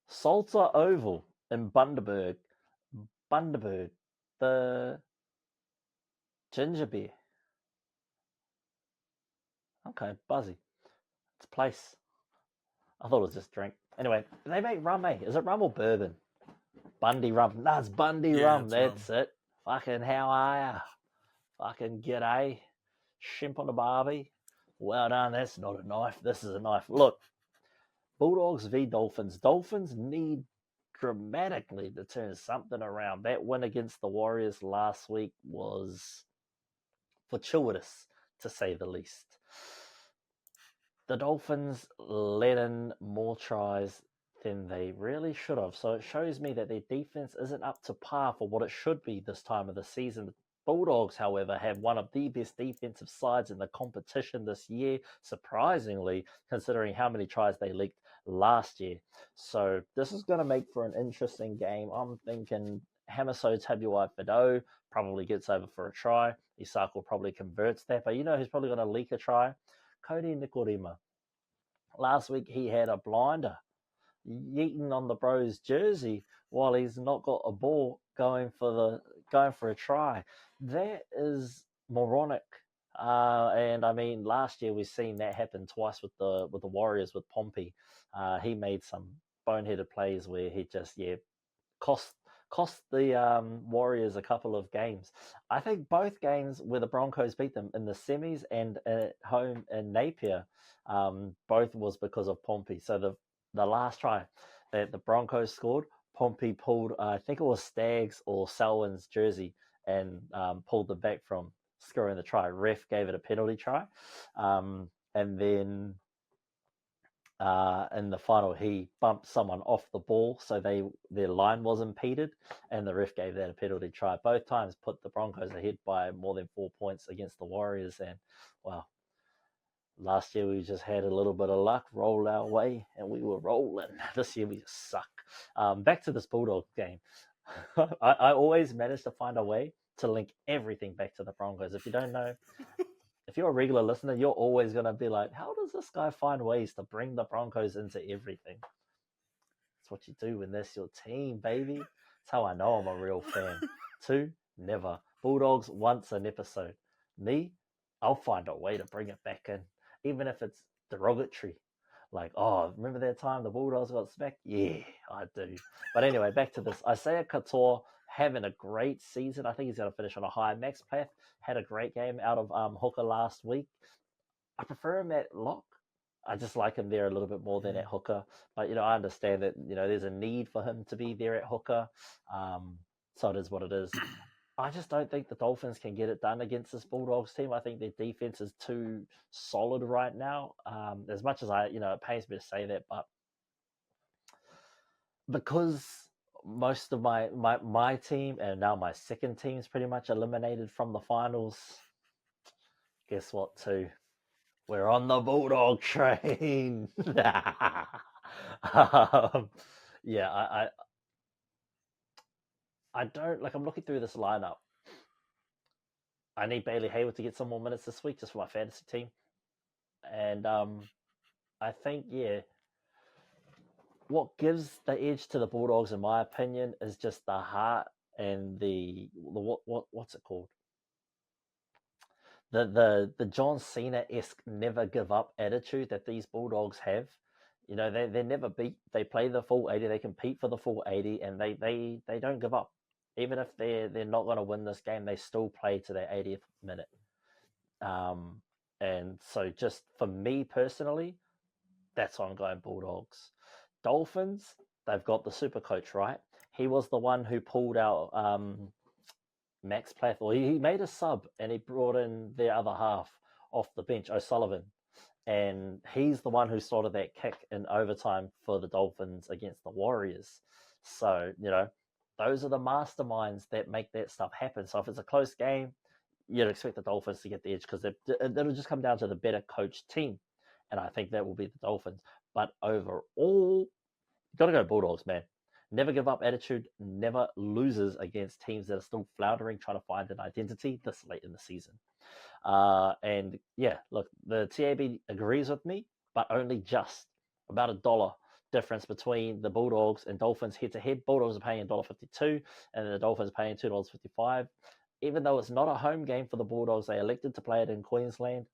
Salter Oval in Bundaberg. Bundaberg, the ginger beer. Okay, Buzzy. It's a place. I thought it was just drink. Anyway, they make rum, eh? Is it rum or bourbon? Bundy rum. Nah, it's Bundy rum. That's rum. It. Fucking how are ya? Fucking g'day. Shimp on the barbie. Well done. That's not a knife. This is a knife. Look, Bulldogs v Dolphins. Dolphins need dramatically to turn something around. That win against the Warriors last week was fortuitous, to say the least. The Dolphins let in more tries than they really should have. So it shows me that their defense isn't up to par for what it should be this time of the season. The Bulldogs, however, have one of the best defensive sides in the competition this year, surprisingly, considering how many tries they leaked last year. So this is going to make for an interesting game. I'm thinking Hamiso Tabuai-Fidow probably gets over for a try. Isako probably converts that, but you know who's probably going to leak a try? Cody Nikorima. Last week he had a blinder yeeting on the Bros jersey while he's not got a ball going for a try. That is moronic. And I mean, last year we've seen that happen twice with the Warriors with Pompey. He made some boneheaded plays where he just cost the Warriors a couple of games. I think both games where the Broncos beat them in the semis and at home in Napier, both was because of Pompey. So the last try that the Broncos scored, Pompey pulled, I think it was Staggs or Selwyn's jersey and pulled them back from scoring the try. Ref gave it a penalty try. And then in the final, he bumped someone off the ball, so their line was impeded, and the ref gave that a penalty try. Both times put the Broncos ahead by more than 4 points against the Warriors, and well, last year we just had a little bit of luck, rolled our way, and we were rolling. This year we just suck. Back to this Bulldog game. I always manage to find a way to link everything back to the Broncos. If you don't know, if you're a regular listener, you're always going to be like, how does this guy find ways to bring the Broncos into everything? That's what you do when that's your team, baby. That's how I know I'm a real fan. 2, never. Bulldogs, once an episode. Me, I'll find a way to bring it back in, even if it's derogatory. Like, oh, remember that time the Bulldogs got smacked? Yeah, I do. But anyway, back to this. Isaiah Katoa having a great season. I think he's going to finish on a high. Max Plath had a great game out of hooker last week. I prefer him at lock. I just like him there a little bit more than at hooker. But, I understand that, there's a need for him to be there at hooker. So it is what it is. I just don't think the Dolphins can get it done against this Bulldogs team. I think their defense is too solid right now. As much as it pains me to say that, but because most of my team and now my second team is pretty much eliminated from the finals, guess what, too? We're on the Bulldog train. Yeah, I don't, I'm looking through this lineup. I need Bailey Hayward to get some more minutes this week just for my fantasy team. And I think, what gives the edge to the Bulldogs, in my opinion, is just the heart and the what's it called? The John Cena-esque never give up attitude that these Bulldogs have. They're never beat. They play the full 80. They compete for the full 80, and they don't give up. Even if they're not going to win this game, they still play to their 80th minute. And so just for me personally, that's why I'm going Bulldogs. Dolphins, they've got the super coach, right? He was the one who pulled out Max Plath, or he made a sub and he brought in their other half off the bench, O'Sullivan. And he's the one who started that kick in overtime for the Dolphins against the Warriors. So, those are the masterminds that make that stuff happen. So if it's a close game, you'd expect the Dolphins to get the edge because it'll just come down to the better coached team. And I think that will be the Dolphins. But overall, Got to go Bulldogs, man. Never give up attitude, never loses against teams that are still floundering, trying to find an identity this late in the season. And yeah, look, the TAB agrees with me, but only just about $1 difference between the Bulldogs and Dolphins head to head. Bulldogs are paying $1.52 and the Dolphins are paying $2.55. Even though it's not a home game for the Bulldogs, they elected to play it in Queensland.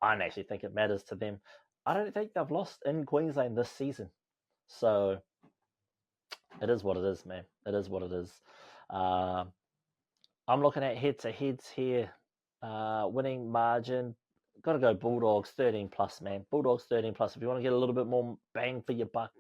I don't actually think it matters to them. I don't think they've lost in Queensland this season. So it is what it is, man. It is what it is. I'm looking at head-to-heads here. Winning margin. Got to go Bulldogs 13 plus, man. Bulldogs 13 plus. If you want to get a little bit more bang for your buck,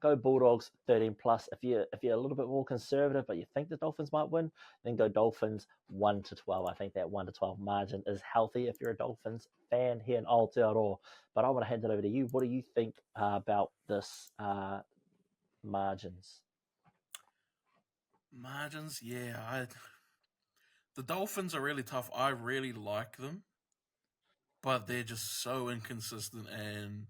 go Bulldogs 13 plus. If you're a little bit more conservative, but you think the Dolphins might win, then go Dolphins 1-12. I think that 1-12 margin is healthy if you're a Dolphins fan here in Aotearoa. But I want to hand it over to you. What do you think about this margins? Margins, yeah. The Dolphins are really tough. I really like them, but they're just so inconsistent. And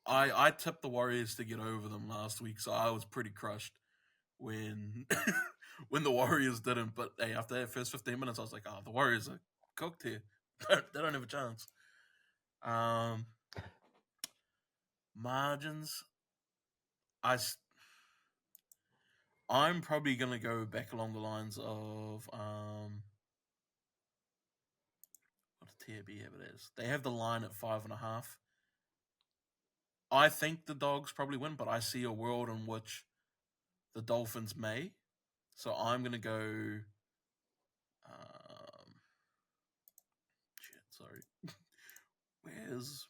I tipped the Warriors to get over them last week, so I was pretty crushed when when the Warriors didn't. But hey, after that first 15 minutes, I was like, oh, the Warriors are cooked here. They don't have a chance. Margins, I'm probably going to go back along the lines of what TAB have it is. They have the line at 5.5. I think the Dogs probably win, but I see a world in which the Dolphins may. So I'm going to go... sorry. Where's...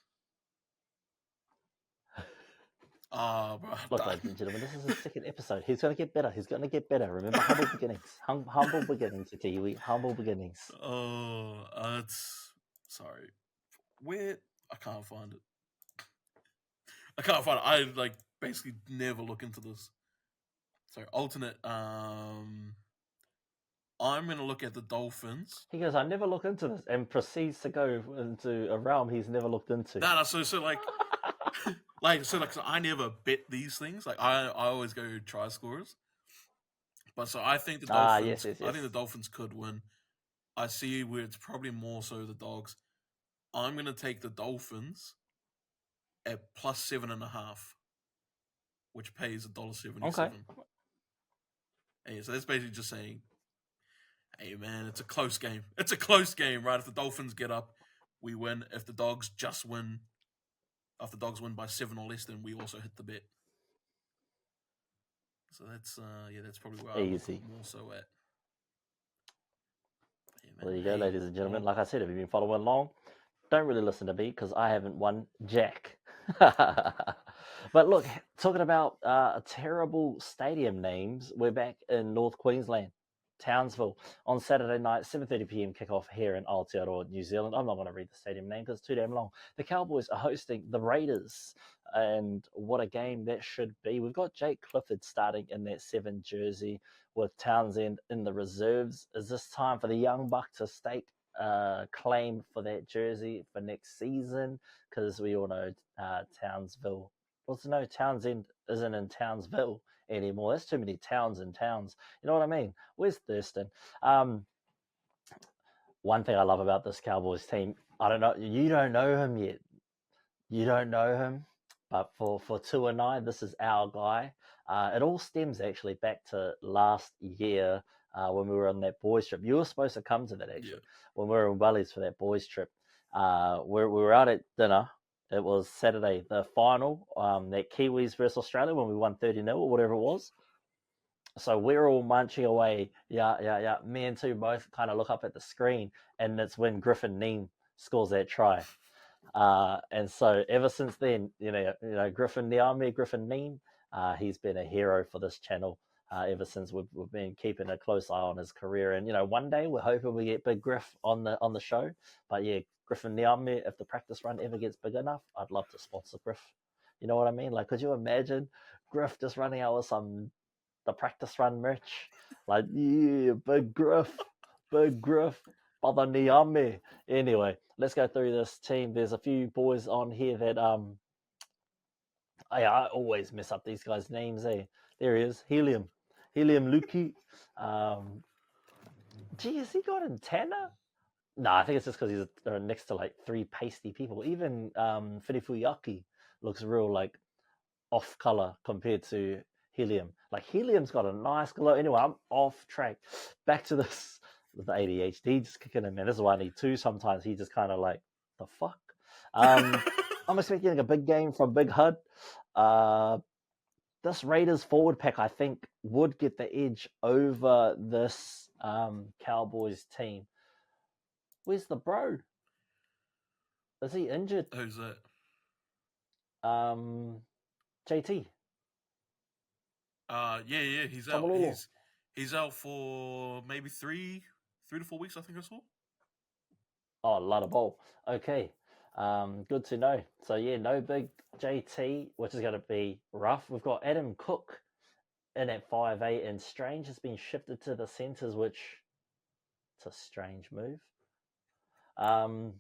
bro. Look, ladies and gentlemen, this is the second episode. He's going to get better. He's going to get better. Remember, humble beginnings. Humble beginnings, Kiwi. Humble beginnings. It's... Sorry. Where... I can't find it. I basically never look into this. So alternate. I'm gonna look at the Dolphins. He goes, I never look into this, and proceeds to go into a realm he's never looked into. No. So I never bet these things. Like I always go try scorers. But so I think the Dolphins. Yes. I think the Dolphins could win. I see where it's probably more so the Dogs. I'm gonna take the Dolphins at plus 7.5, which pays $1.77. Okay. Hey, so that's basically just saying, hey man, it's a close game. It's a close game, right? If the Dolphins get up, we win. If the Dogs just win, if the Dogs win by 7 or less, then we also hit the bet. So that's probably where I'm more so at. Yeah, well, there you go, ladies and gentlemen. Like I said, if you've been following along, don't really listen to me because I haven't won jack. But look, talking about terrible stadium names, we're back in North Queensland, Townsville, on Saturday night, 7:30 p.m. kickoff here in Aotearoa, New Zealand. I'm not going to read the stadium name because it's too damn long. The Cowboys are hosting the Raiders, and what a game that should be. We've got Jake Clifford starting in that 7 jersey with Townsend in the reserves. Is this time for the young buck to stake claim for that jersey for next season? Because we all know Townsend isn't in Townsville anymore. There's too many towns and towns. You know what I mean? Where's Thurston? One thing I love about this Cowboys team, I don't know, you don't know him yet. You don't know him, but for 2-9, this is our guy. It all stems actually back to last year when we were on that boys trip. You were supposed to come to that actually, when we were in Wellies for that boys trip. We were out at dinner. It was Saturday, the final, that Kiwis versus Australia when we won 30-0 or whatever it was. So we're all munching away. Yeah. Me and two both kind of look up at the screen, and it's when Griffin Neame scores that try. And so ever since then, you know, Griffin Neame, he's been a hero for this channel. Ever since we've been keeping a close eye on his career, and one day we're hoping we get Big Griff on the show. But yeah, Griffin Neame, if the practice run ever gets big enough, I'd love to sponsor Griff. You know what I mean? Like, could you imagine Griff just running out with the practice run merch? Like, yeah, Big Griff, Brother Neame. Anyway, let's go through this team. There's a few boys on here that I always mess up these guys' names. There he is, Helium Lukey. Gee, has he got antenna? No, I think it's just because he's next to like three pasty people. Even Firifuyaki looks real like off color compared to Helium. Like Helium's got a nice glow. Anyway, I'm off track. Back to this with the ADHD just kicking in, man. This is why I need two. Sometimes he just kind of like the fuck. I'm expecting a big game from Big Hud. This Raiders forward pack, I think, would get the edge over this Cowboys team. Where's the bro? Is he injured? Who's that? JT. Yeah, he's out. He's out for maybe 3 to 4 weeks, I think I saw. Oh, a lot of ball. Okay. Good to know. So yeah, no big JT, which is going to be rough. We've got Adam Cook in at 5'8", and Strange has been shifted to the centres, which it's a strange move. Bro,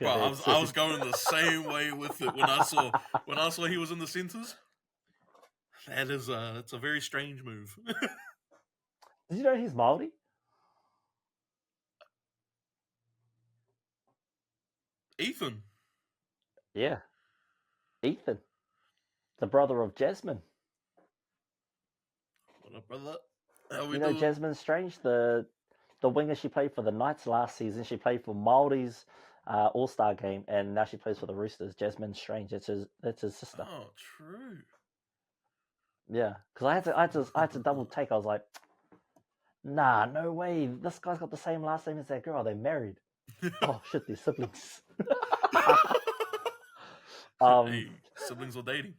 I was going the same way with it when I saw he was in the centres. It's a very strange move. Did you know he's Māori? Ethan. Yeah. Ethan. The brother of Jasmine. What up, brother? You know Jasmine Strange, the winger, she played for the Knights last season. She played for Māori's All-Star game, and now she plays for the Roosters. Jasmine Strange, that's his sister. Oh, true. Yeah, because I had to double take. I was like, nah, no way. This guy's got the same last name as that girl. They're married. Oh shit, they're siblings. Hey, siblings or dating.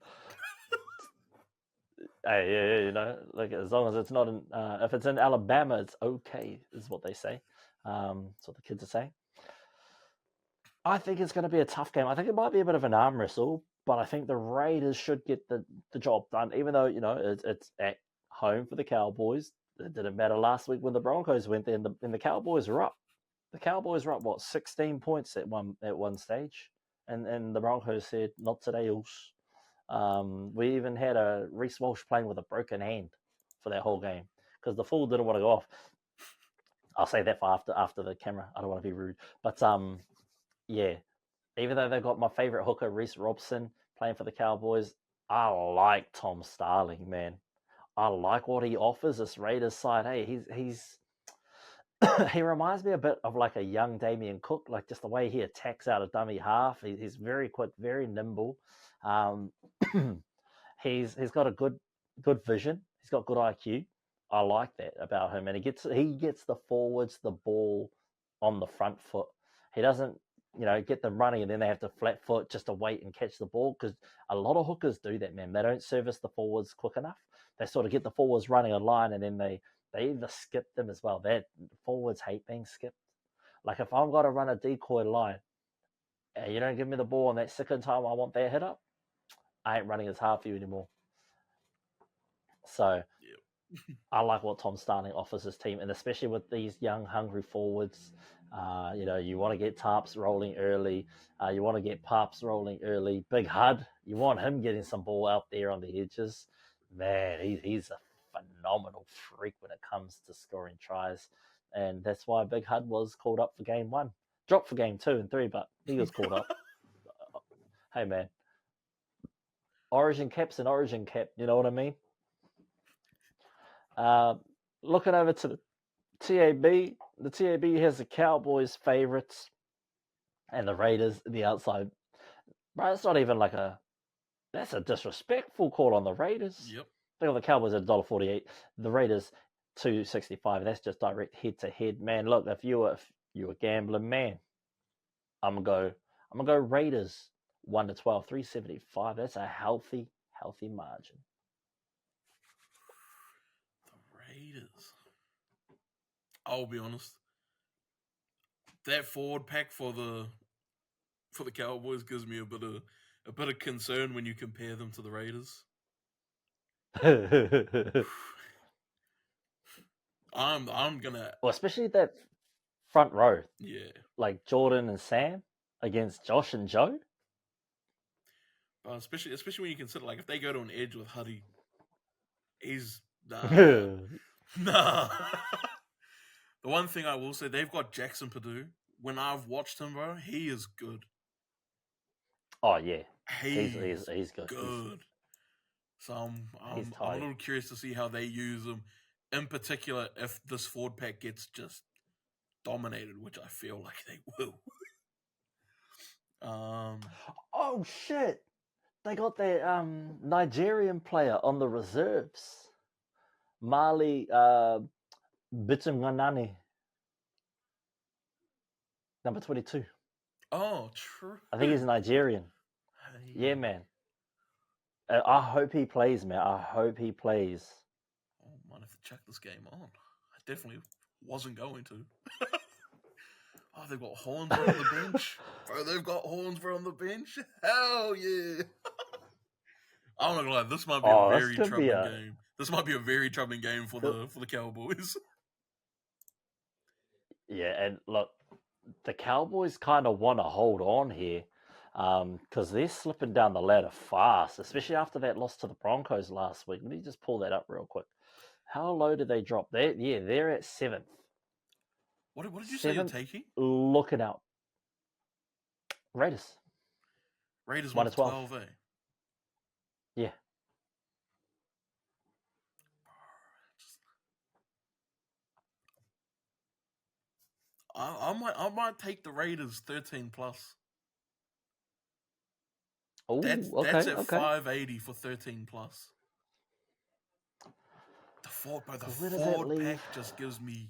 Hey, yeah, you know, like as long as it's not in, if it's in Alabama, it's okay, is what they say. That's what the kids are saying. I think it's going to be a tough game. I think it might be a bit of an arm wrestle, but I think the Raiders should get the job done, even though, you know, it's at home for the Cowboys. It didn't matter last week when the Broncos went there, and the Cowboys were up. The Cowboys were up, what, 16 points at one stage, and the Broncos said, not today, Eels. We even had a Reece Walsh playing with a broken hand for that whole game because the fool didn't want to go off. I'll say that for after the camera. I don't want to be rude, but yeah. Even though they've got my favorite hooker, Reece Robson, playing for the Cowboys, I like Tom Starling, man. I like what he offers this Raiders side. Hey, he's he reminds me a bit of like a young Damien Cook, like just the way he attacks out a dummy half. He's very quick, very nimble. He's got a good vision. He's got good IQ. I like that about him, and he gets the forwards the ball on the front foot. He doesn't, you know, get them running and then they have to flat foot just to wait and catch the ball, because a lot of hookers do that, man. They don't service the forwards quick enough. They sort of get the forwards running a line and then they either skip them as well. That forwards hate being skipped. Like if I've got to run a decoy line and you don't give me the ball on that second time I want that hit up, I ain't running as hard for you anymore. So I like what Tom Starling offers his team, and especially with these young, hungry forwards. You know, you want to get Tarps rolling early. You want to get Parps rolling early. Big Hud, you want him getting some ball out there on the edges. Man, he's a phenomenal freak when it comes to scoring tries. And that's why Big Hud was called up for game 1. Dropped for game 2 and 3, but he was called up. Hey, man. Origin cap's an origin cap, you know what I mean? Looking over to the TAB, the TAB has the Cowboys favourites and the Raiders the outside. Bro, it's not even like that's a disrespectful call on the Raiders. Yep. Think of the Cowboys at $1.48, the Raiders $2.65. That's just direct head to head, man. Look, if you were gambling, man, I'm gonna go Raiders 1-12, $3.75. That's a healthy margin. The Raiders. I'll be honest. That forward pack for the Cowboys gives me a bit of concern when you compare them to the Raiders. I'm gonna, well, especially that front row. Yeah. Like Jordan and Sam against Josh and Joe. Especially when you consider, like, if they go to an edge with Huddy, he's nah. The one thing I will say, they've got Jackson Purdue. When I've watched him, bro, he is good. Oh yeah, He's good. Good. So I'm a little curious to see how they use him. In particular, if this forward pack gets just dominated, which I feel like they will. Oh shit! They got their Nigerian player on the reserves, Mali Bitumwanani, number 22. Oh, true. I think he's Nigerian. Yeah, man. I hope he plays, man. I hope he plays. I might have to check this game on. I definitely wasn't going to. Oh, they've got Hornsby on the bench. Bro, they've got Hornsby on the bench. Hell yeah. I'm not gonna lie, this might be a very troubling game. This might be a very troubling game for the Cowboys. Yeah, and look, the Cowboys kind of want to hold on here because they're slipping down the ladder fast, especially after that loss to the Broncos last week. Let me just pull that up real quick. How low did they drop? They're at 7th. What did you say you're taking? Looking out. Raiders. Raiders 1-12, eh? Yeah. I might take the Raiders 13+. Oh, that's at 580 for 13+. The forward pack just gives me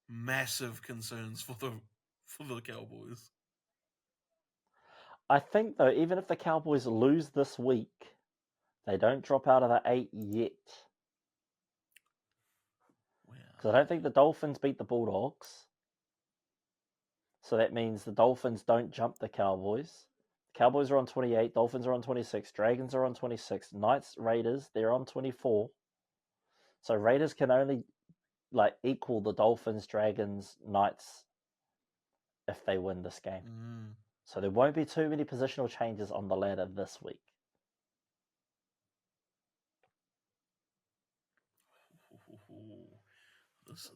massive concerns for the Cowboys. I think though, even if the Cowboys lose this week, they don't drop out of the 8 yet. Because I don't think the Dolphins beat the Bulldogs. So that means the Dolphins don't jump the Cowboys. The Cowboys are on 28, Dolphins are on 26, Dragons are on 26, Knights, Raiders, they're on 24. So Raiders can only equal the Dolphins, Dragons, Knights if they win this game. So there won't be too many positional changes on the ladder this week. This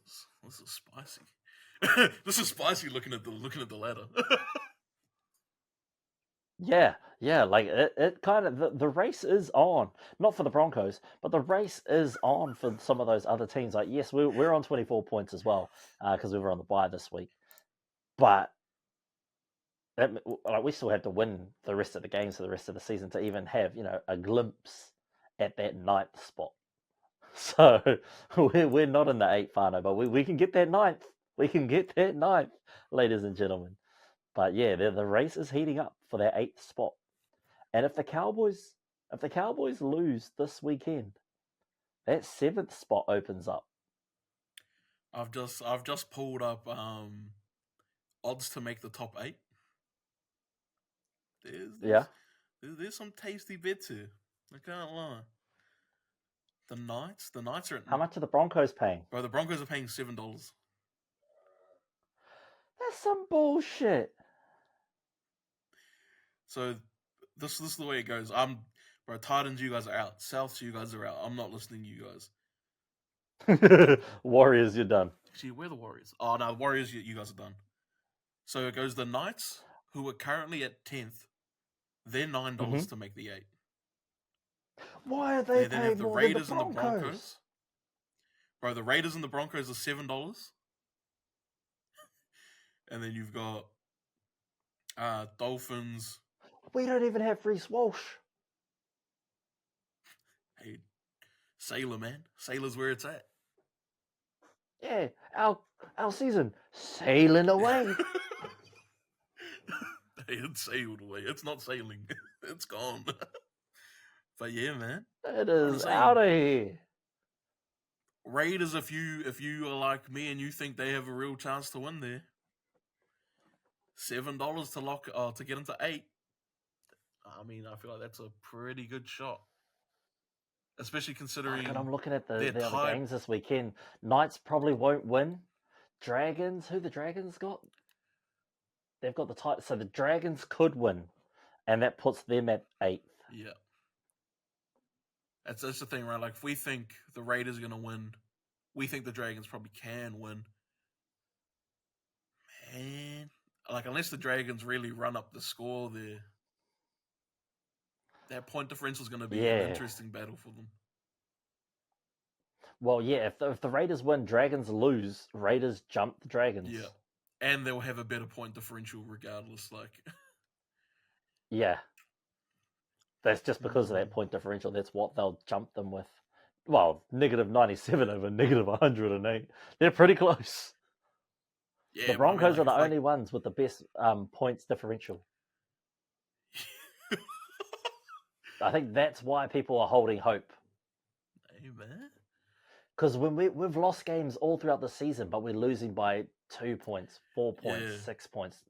is spicy. This is spicy looking at the ladder. Yeah, it kind of the race is on. Not for the Broncos, but the race is on for some of those other teams. Like, yes, we're on 24 points as well because we were on the bye this week, but we still have to win the rest of the games for the rest of the season to even have a glimpse at that 9th spot. So we're not in the 8th final, but we can get that 9th. We can get that 9th, ladies and gentlemen. But yeah, the race is heating up for that 8th spot. And if the Cowboys lose this weekend, that 7th spot opens up. I've just pulled up odds to make the top 8. There's some tasty bits here. I can't lie. The Knights are at... How much are the Broncos paying? Bro, the Broncos are paying $7. That's some bullshit. So this is the way it goes. Bro, Titans, you guys are out. Souths, you guys are out. I'm not listening to you guys. Warriors, you're done. Actually, we're the Warriors. Oh, no, Warriors, you guys are done. So it goes the Knights, who are currently at 10th. They're $9 to make the 8. Why are they paying the more Raiders than the Broncos? And the Broncos. Bro, the Raiders and the Broncos are $7. And then you've got Dolphins. We don't even have Reece Walsh. Hey, Sailor, man. Sailor's where it's at. Yeah, our season sailing away. It sailed away. It's not sailing. It's gone. But yeah, man. It is out of here. Raiders, if you are like me and you think they have a real chance to win there, $7 to lock to get into 8. I mean, I feel like that's a pretty good shot, especially considering. And I'm looking at the other games this weekend. Knights probably won't win. Dragons, who the Dragons got? They've got the Titans, so the Dragons could win. and that puts them at 8th. Yeah. That's the thing, right? Like, if we think the Raiders are going to win, we think the Dragons probably can win. Man, like, unless the Dragons really run up the score there, that point differential is going to be an interesting battle for them. Well, yeah, if the Raiders win, Dragons lose, Raiders jump the Dragons. Yeah. And they'll have a better point differential regardless. Like, yeah. That's just because of that point differential. That's what they'll jump them with. Well, -97 over -108. They're pretty close. Yeah, the Broncos are the only ones with the best points differential. I think that's why people are holding hope. Amen. Because when we've lost games all throughout the season, but we're losing by 2 points, 4 points, 6 points.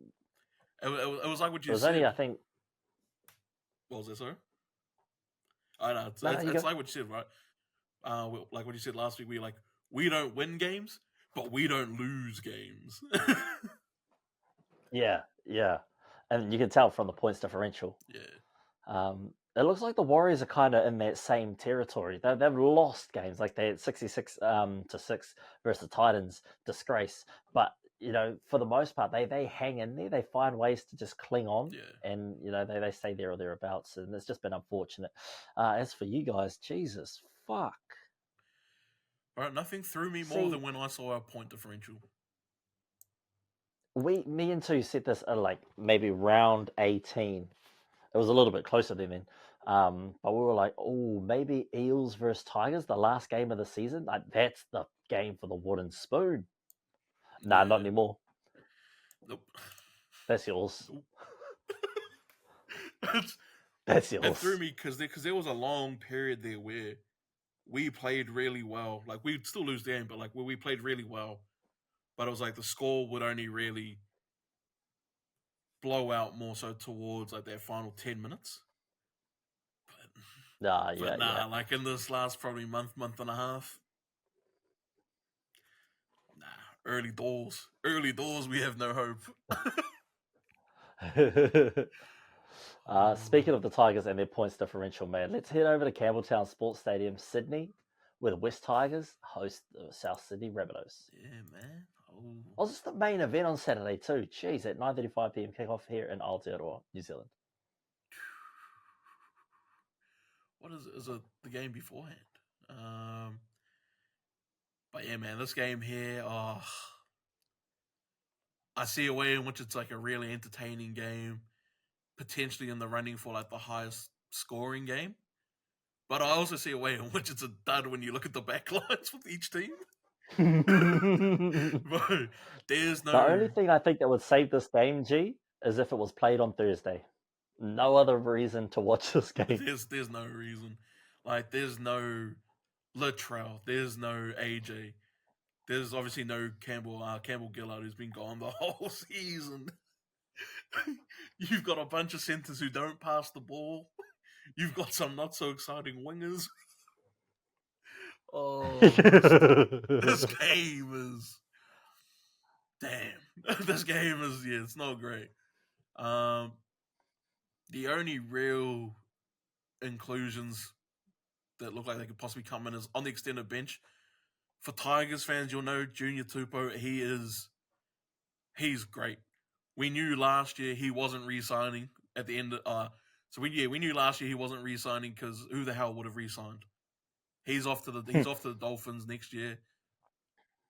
It was like what you said. It was only, I think. What was that, sorry? I know. It's like what you said, right? Like what you said last week, we don't win games, but we don't lose games. Yeah. And you can tell from the points differential. Yeah. It looks like the Warriors are kind of in that same territory. They've lost games, like they had 66 to 6 versus the Titans, disgrace. But for the most part, they hang in there. They find ways to just cling on, and they stay there or thereabouts. And it's just been unfortunate. As for you guys, Jesus fuck. All right, nothing threw me more than when I saw our point differential. Me and two said this at like maybe round 18. It was a little bit closer then. But we were like, oh, maybe Eels versus Tigers, the last game of the season. Like, that's the game for the wooden spoon. Nah, not anymore. Nope. That's yours. Nope. That's yours. It threw me because there was a long period there where we played really well. Like, we'd still lose the game, but like where we played really well. But it was like the score would only really blow out more so towards like that final 10 minutes. But like in this last probably month and a half. Early doors, we have no hope. Speaking of the Tigers and their points differential, man, let's head over to Campbelltown Sports Stadium, Sydney, where the West Tigers host the South Sydney Rabbitohs. Yeah, man. Oh, this is the main event on Saturday too. Jeez, at 9:35 p.m. kickoff here in Aotearoa, New Zealand. What is it? The game beforehand? But yeah, man, this game here, I see a way in which it's like a really entertaining game, potentially in the running for like the highest scoring game. But I also see a way in which it's a dud when you look at the backlines with each team. Bro, there's no... The only thing I think that would save this game, G, is if it was played on Thursday. No other reason to watch this game. There's no reason. Like, there's no Latrell. There's no AJ. There's obviously no Campbell Gillard, who's been gone the whole season. You've got a bunch of centers who don't pass the ball. You've got some not so exciting wingers. This game is... Damn. This game is... Yeah, it's not great. The only real inclusions that look like they could possibly come in is on the extended bench. For Tigers fans, you'll know Junior Tupou, he's great. We knew last year he wasn't re-signing at the end of... we knew last year he wasn't re-signing because who the hell would have re-signed? He's off to the Dolphins next year.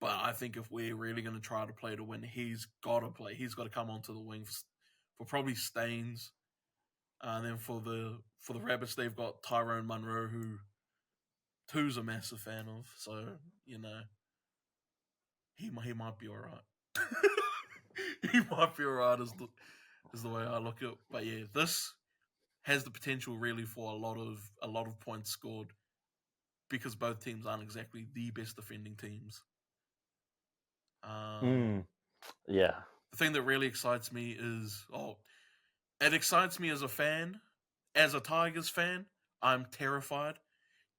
But I think if we're really going to try to play to win, he's got to play. He's got to come onto the wing for probably Staines. And then for the Rabbits, they've got Tyrone Munro, who's a massive fan of. So, he might be all right. He might be all right is the way I look at it. But yeah, this has the potential really for a lot of points scored because both teams aren't exactly the best defending teams. Yeah. The thing that really excites me is... it excites me as a fan. As a Tigers fan, I'm terrified.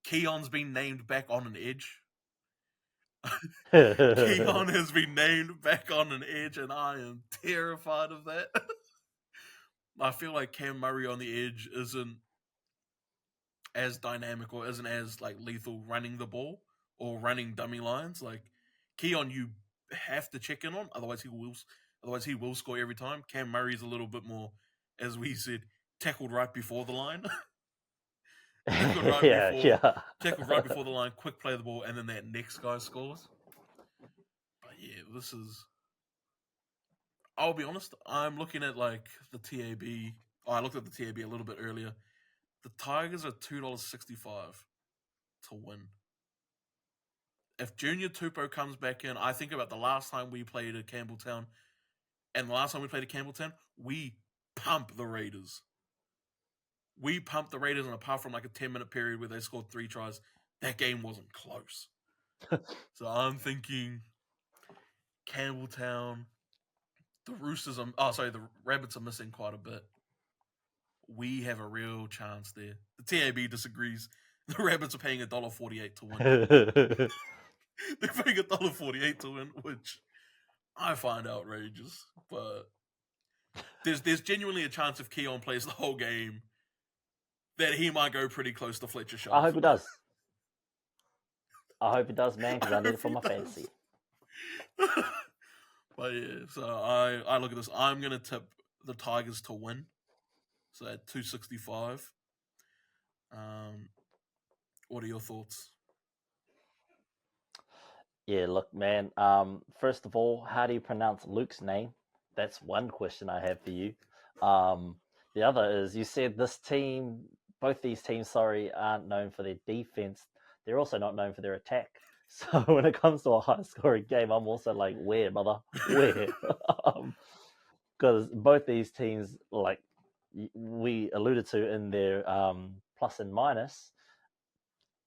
Keon's been named back on an edge. Keon has been named back on an edge, and I am terrified of that. I feel like Cam Murray on the edge isn't as dynamic or isn't as like lethal running the ball or running dummy lines. Like Keon, you have to check in on, otherwise he will score every time. Cam Murray's a little bit more, as we said, tackled right before the line. tackled right before the line, quick play the ball, and then that next guy scores. But yeah, this is. I'll be honest. I'm looking at like the TAB. I looked at the TAB a little bit earlier. The Tigers are $2.65 to win. If Junior Tupou comes back in, I think about the last time we played at Campbelltown, and the last time we played at Campbelltown, we pump the Raiders. We pumped the Raiders, and apart from like a 10-minute period where they scored 3 tries, that game wasn't close. So I'm thinking Campbelltown, the Roosters the Rabbits are missing quite a bit. We have a real chance there. The TAB disagrees. The Rabbits are paying $1.48 to win. They're paying $1.48 to win, which I find outrageous. But there's genuinely a chance if Keon plays the whole game that he might go pretty close to Fletcher Shelf. I hope he does. I hope he does, man, because I need it for my fantasy. But yeah, so I look at this. I'm going to tip the Tigers to win. So at 265. What are your thoughts? Yeah, look, man. First of all, how do you pronounce Luke's name? That's one question I have for you. The other is, you said both these teams, aren't known for their defense. They're also not known for their attack. So when it comes to a high-scoring game, I'm also like, where, brother? Where? Because both these teams, like we alluded to in their plus and minus,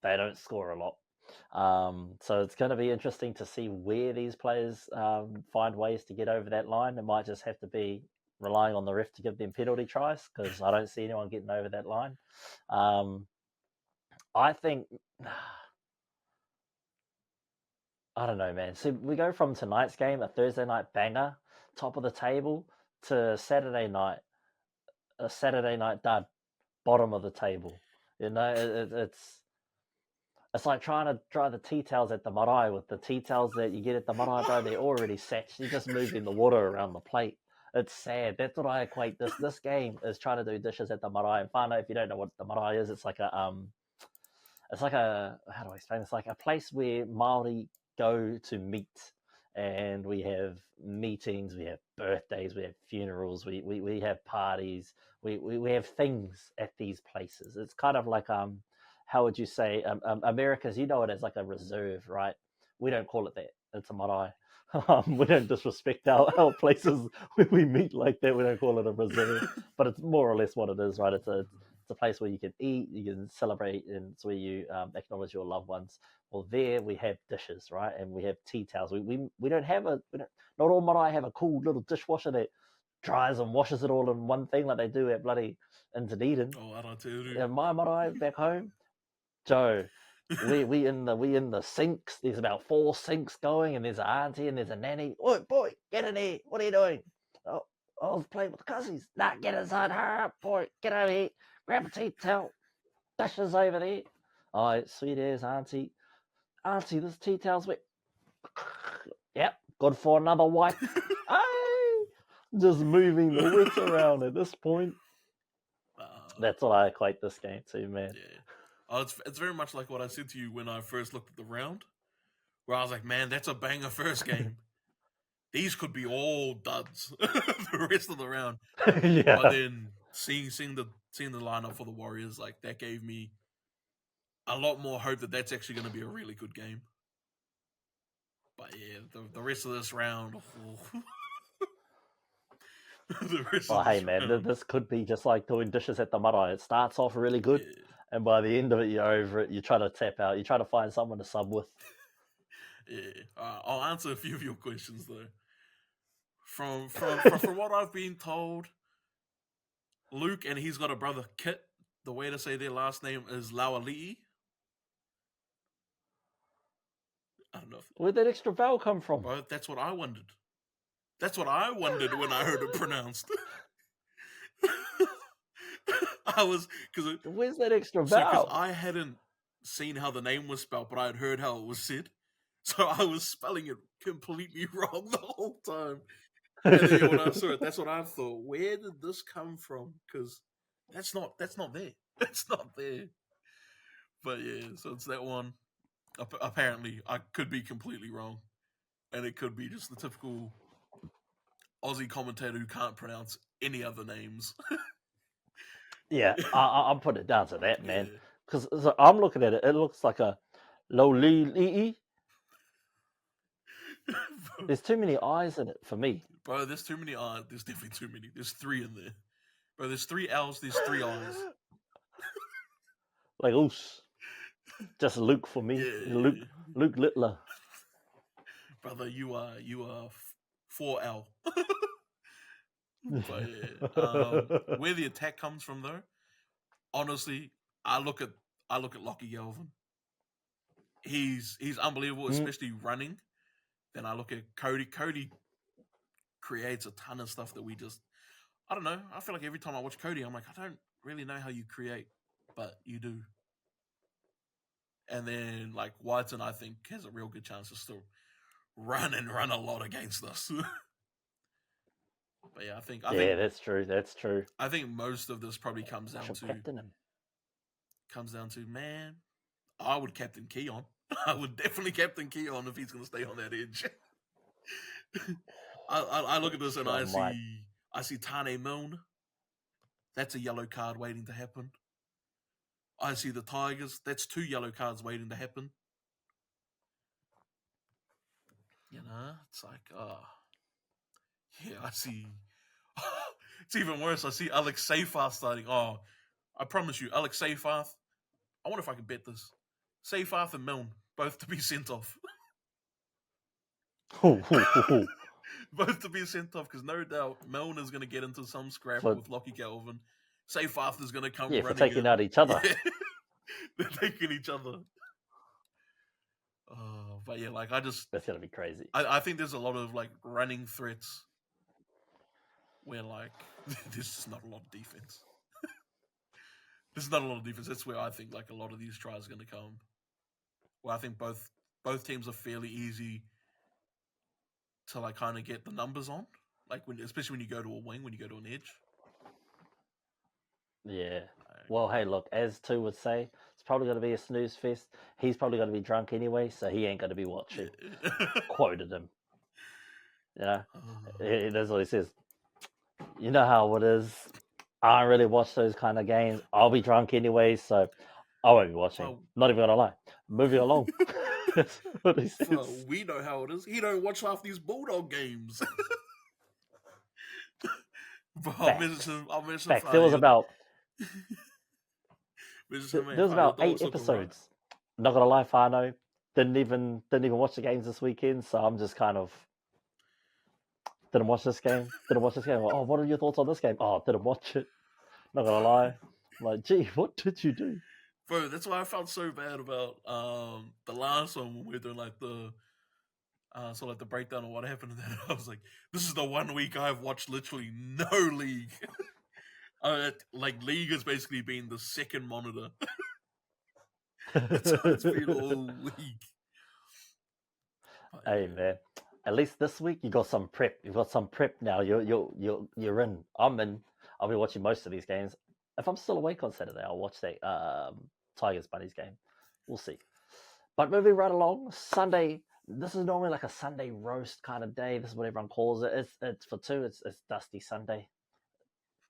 they don't score a lot. So it's going to be interesting to see where these players find ways to get over that line. It might just have to be relying on the ref to give them penalty tries, because I don't see anyone getting over that line. I think, I don't know, man. So we go from tonight's game, a Thursday night banger, top of the table, to Saturday night, a Saturday night dud, bottom of the table. You know, it's like trying to dry the tea towels at the marae. With the tea towels that you get at the marae, bro, they're already set. You're just moving the water around the plate. It's sad. That's what I equate this game is, trying to do dishes at the marae. And find out, if you don't know what the marae is, it's like a how do I explain? It's like a place where Māori go to meet, and we have meetings, we have birthdays, we have funerals, we have parties, we have things at these places. It's kind of like how would you say, America's, you know it as like a reserve, right? We don't call it that. It's a marae. We don't disrespect our places when we meet like that. We don't call it a reserve, but it's more or less what it is, right? It's a place where you can eat, you can celebrate, and it's where you acknowledge your loved ones. Well, there we have dishes, right? And we have tea towels. We don't have not all marae have a cool little dishwasher that dries and washes it all in one thing like they do at bloody in Dunedin. Oh, I don't tell you. In my marae back home, Joe, we in the sinks. There's about 4 sinks going, and there's an auntie and there's a nanny. Oi, boy, get in here. What are you doing? Oh, I was playing with the cousins. Nah, get inside. Hurry up, boy. Get over here. Grab a tea towel. Dishes over there. Oh, sweet as auntie. Auntie, this tea towel's wet. Yep, good for another wipe. Just moving the wits around at this point. That's what I equate this game to, man. Yeah. Oh, it's very much like what I said to you when I first looked at the round, where I was like, man, that's a banger first game. These could be all duds the rest of the round. Yeah. But then seeing the lineup for the Warriors, like, that gave me a lot more hope that that's actually going to be a really good game. But yeah, the rest of this round. Hey man, this could be just like doing dishes at the marae. It starts off really good, yeah, and by the end of it, you're over it. You try to tap out. You try to find someone to sub with. Yeah, I'll answer a few of your questions though. From what I've been told, Luke and he's got a brother Kit. The way to say their last name is Lauali'i. I don't know. Where'd that extra vowel come from? Well, that's what I wondered. That's what I wondered when I heard it pronounced. I was because Where's that extra because vowel? I hadn't seen how the name was spelled, but I had heard how it was said, so I was spelling it completely wrong the whole time. And then when I saw it, that's what I thought. Where did this come from? Because that's not there. It's not there. But yeah, so it's that one. Apparently, I could be completely wrong, and it could be just the typical Aussie commentator who can't pronounce any other names. Yeah, I'm putting it down to that, man. Yeah. Because I'm looking at it. It looks like a Lolili. There's too many eyes in it for me. Bro, there's too many eyes. There's definitely too many. There's 3 in there. Bro, there's 3 L's, there's 3 eyes. Like, oos. Just Luke for me. Yeah. Luke Littler. Brother, you are 4L. But yeah. Where the attack comes from though, honestly, I look at Lockie Galvin. He's unbelievable, especially running. Then I look at Cody. Cody creates a ton of stuff that we just, I don't know. I feel like every time I watch Cody, I'm like, I don't really know how you create, but you do. And then like Whiten, I think has a real good chance to still run a lot against us. But yeah, I think that's true. That's true. I think most of this probably comes down to man, I would captain Keon. I would definitely captain Keon if he's going to stay on that edge. I look at this and I see Tane Milne. That's a yellow card waiting to happen. I see the Tigers. That's 2 yellow cards waiting to happen. You know, it's like, yeah, I see. It's even worse. I see Alex Seyfarth starting. Oh, I promise you, Alex Seyfarth. I wonder if I can bet this. Seyfarth and Milne, both to be sent off. Both to be sent off, because no doubt Milne is going to get into some scrap with Lockie Galvin. Sayfarth is going to come running for taking out each other. Yeah. They're taking each other. But yeah, like that's going to be crazy. I think there's a lot of like running threats where like there's just not a lot of defense. There's not a lot of defense. That's where I think like a lot of these tries are going to come. Well, I think both teams are fairly easy to like kind of get the numbers on, like especially when you go to a wing, when you go to an edge. Yeah. Well, hey, look, as Tu would say, it's probably going to be a snooze fest. He's probably going to be drunk anyway, so he ain't going to be watching. Quoted him. You know, that's what he says. You know how it is. I don't really watch those kind of games. I'll be drunk anyway, so I won't be watching. Not even going to lie. Moving along. That's what he says. Well, we know how it is. He don't watch half these Bulldog games. But I'll mention Facts. There was about 8 episodes. Not gonna lie, Fano didn't even watch the games this weekend, so I'm just kind of didn't watch this game. Oh, what are your thoughts on this game? Oh, didn't watch it. Not gonna lie. I'm like, gee, what did you do? Bro, that's why I felt so bad about the last one when we were doing like the the breakdown of what happened. And then I was like, this is the 1 week I've watched literally no league. Like league has basically been the second monitor. It's been all week. Hey man, at least this week you got some prep. You've got some prep now. You're in. I'm in. I'll be watching most of these games. If I'm still awake on Saturday, I'll watch that Tigers Bunnies game. We'll see. But moving right along, Sunday. This is normally like a Sunday roast kind of day. This is what everyone calls it. It's for Tu. It's Dusty Sunday,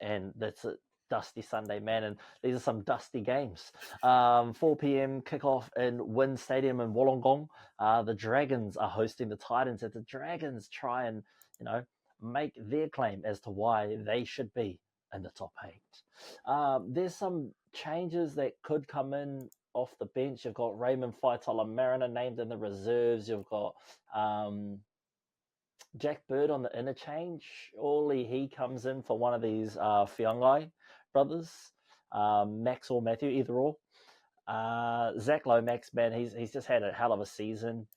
and that's a Dusty Sunday, man. And these are some dusty games. 4 p.m. kickoff in Wynn Stadium in Wollongong. The Dragons are hosting the Titans. As the Dragons try and make their claim as to why they should be in the top 8. There's some changes that could come in off the bench. You've got Raymond Faitola Mariner named in the reserves. You've got Jack Bird on the interchange. Only he comes in for one of these Fiangai brothers, Max or Matthew, either or. Zach Lomax, man, he's just had a hell of a season.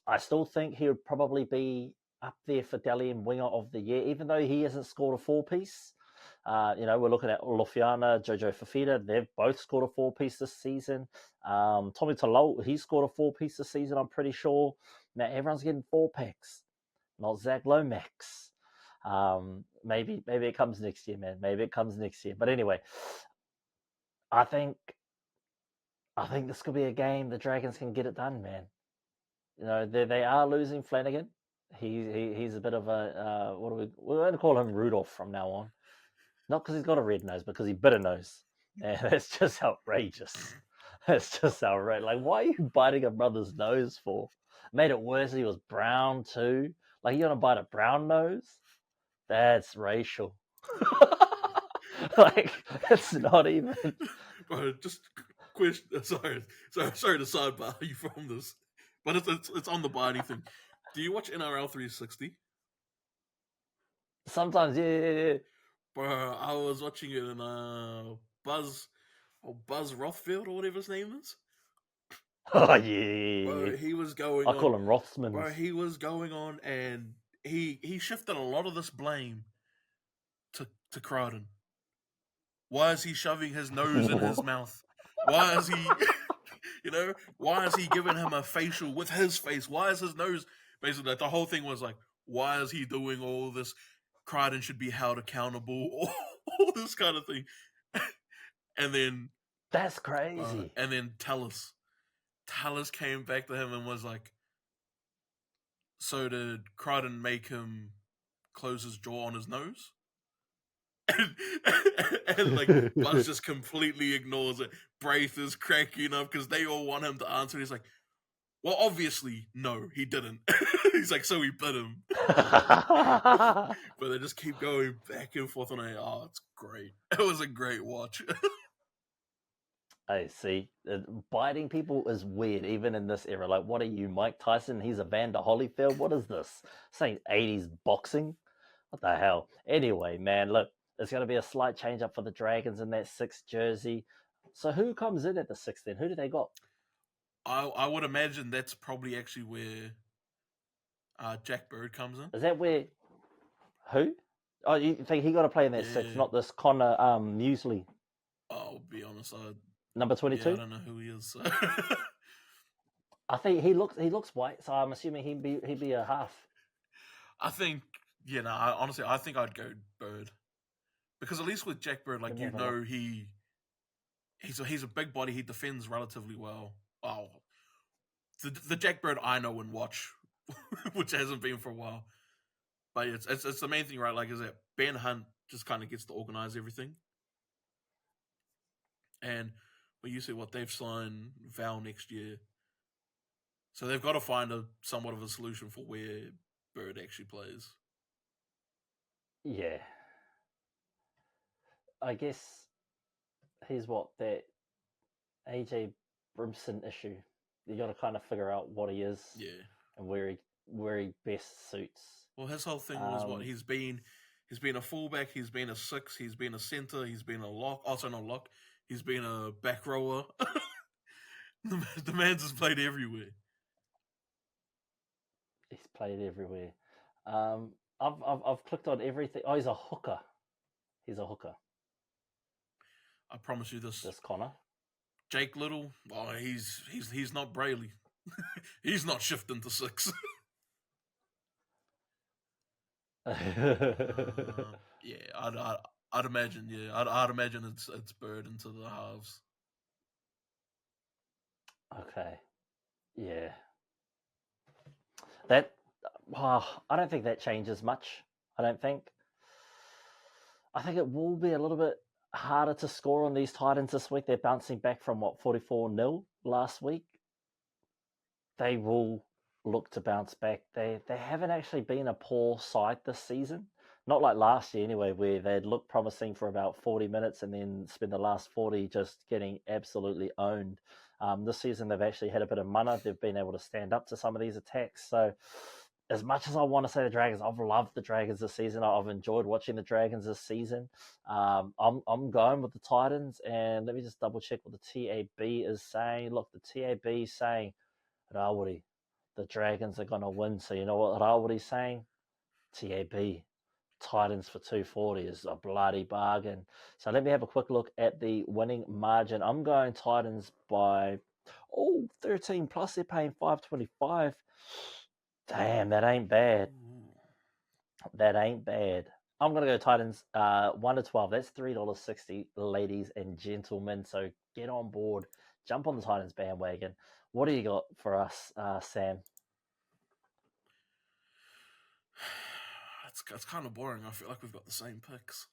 I still think he would probably be up there for Dally and Winger of the Year, even though he hasn't scored a 4-piece. We're looking at Lufiana, Jojo Fafita. They've both scored a 4-piece this season. Tommy Tolo, he scored a 4-piece this season, I'm pretty sure. Now, everyone's getting 4-packs, not Zach Lomax. Maybe it comes next year, man. Maybe it comes next year. But anyway, I think this could be a game the Dragons can get it done, man. They are losing Flanagan. He's a bit of a we're going to call him Rudolph from now on. Not because he's got a red nose, because he bitter nose. And that's just outrageous. That's just outrageous. Like, why are you biting a brother's nose for? Made it worse. He was brown too. Like, you want to bite a brown nose? That's racial. Like, it's not even. Bro, just question. Sorry to sidebar you from this, but it's on the biting thing. Do you watch NRL 360? Sometimes, yeah. Bro, I was watching it in Buzz Rothfield or whatever his name is. Oh yeah. Bro, he was going. I call him Rothmans. Bro, he was going on, and he shifted a lot of this blame to Crichton. Why is he shoving his nose in his mouth? Why is he, why is he giving him a facial with his face? Why is his nose, basically, like, the whole thing was like, why is he doing all this? Crichton should be held accountable, all this kind of thing. And then... That's crazy. And then Tallis came back to him and was like, so did Crichton make him close his jaw on his nose? And like Buzz just completely ignores it. Braith is cracking up because they all want him to answer. He's like, well, obviously, no, he didn't. He's like, so he bit him. But they just keep going back and forth on it. Oh, it's great. It was a great watch. I see. Biting people is weird, even in this era. Like, what are you, Mike Tyson? He's a Vander Holyfield. What is this? Saying 80s boxing? What the hell? Anyway, man, look, there's going to be a slight change up for the Dragons in that 6th jersey. So who comes in at the 6th then? Who do they got? I would imagine that's probably actually where Jack Bird comes in. Is that where... Who? Oh, you think he got to play in that 6th, not this Connor Muesli? I'll be honest, Number 22? Yeah, I don't know who he is. So. I think he looks white, so I'm assuming he'd be a half. I think, honestly, I think I'd go Bird. Because at least with Jack Bird, like, he's a big body, he defends relatively well. Oh, the Jack Bird I know and watch, which hasn't been for a while. But it's the main thing, right? Like, is that Ben Hunt just kind of gets to organize everything. And when you see what they've signed Val next year, so they've got to find somewhat of a solution for where Bird actually plays. Yeah. I guess he's that AJ Brimson issue. You got to kind of figure out what he is, and where he best suits. Well, his whole thing was what he's been a fullback, he's been a 6, he's been a centre, he's been a lock. Also, not lock. He's been a back rower. The man's just played everywhere. He's played everywhere. I've clicked on everything. Oh, he's a hooker. I promise you this. This Connor. Jake Little. Oh, he's not Brayley. He's not shifting to 6. I'd imagine. Yeah, I'd imagine it's Bird into the halves. Okay. Yeah. I don't think that changes much. I think it will be a little bit harder to score on these Titans this week. They're bouncing back from 44-0 last week. They will look to bounce back. They haven't actually been a poor side this season. Not like last year anyway, where they'd look promising for about 40 minutes and then spend the last 40 just getting absolutely owned. This season, they've actually had a bit of mana. They've been able to stand up to some of these attacks. So as much as I want to say the Dragons, I've loved the Dragons this season. I've enjoyed watching the Dragons this season. I'm going with the Titans, and let me just double check what the TAB is saying. Look, the TAB is saying, Rawiri, the Dragons are going to win. So you know what Rawiri's saying? TAB, Titans for 240 is a bloody bargain. So let me have a quick look at the winning margin. I'm going Titans by 13 plus. They're paying 525. Damn, that ain't bad. That ain't bad. I'm gonna go Titans 1 to 12. That's $3.60, ladies and gentlemen. So get on board, jump on the Titans bandwagon. What do you got for us, Sam? It's kind of boring. I feel like we've got the same picks.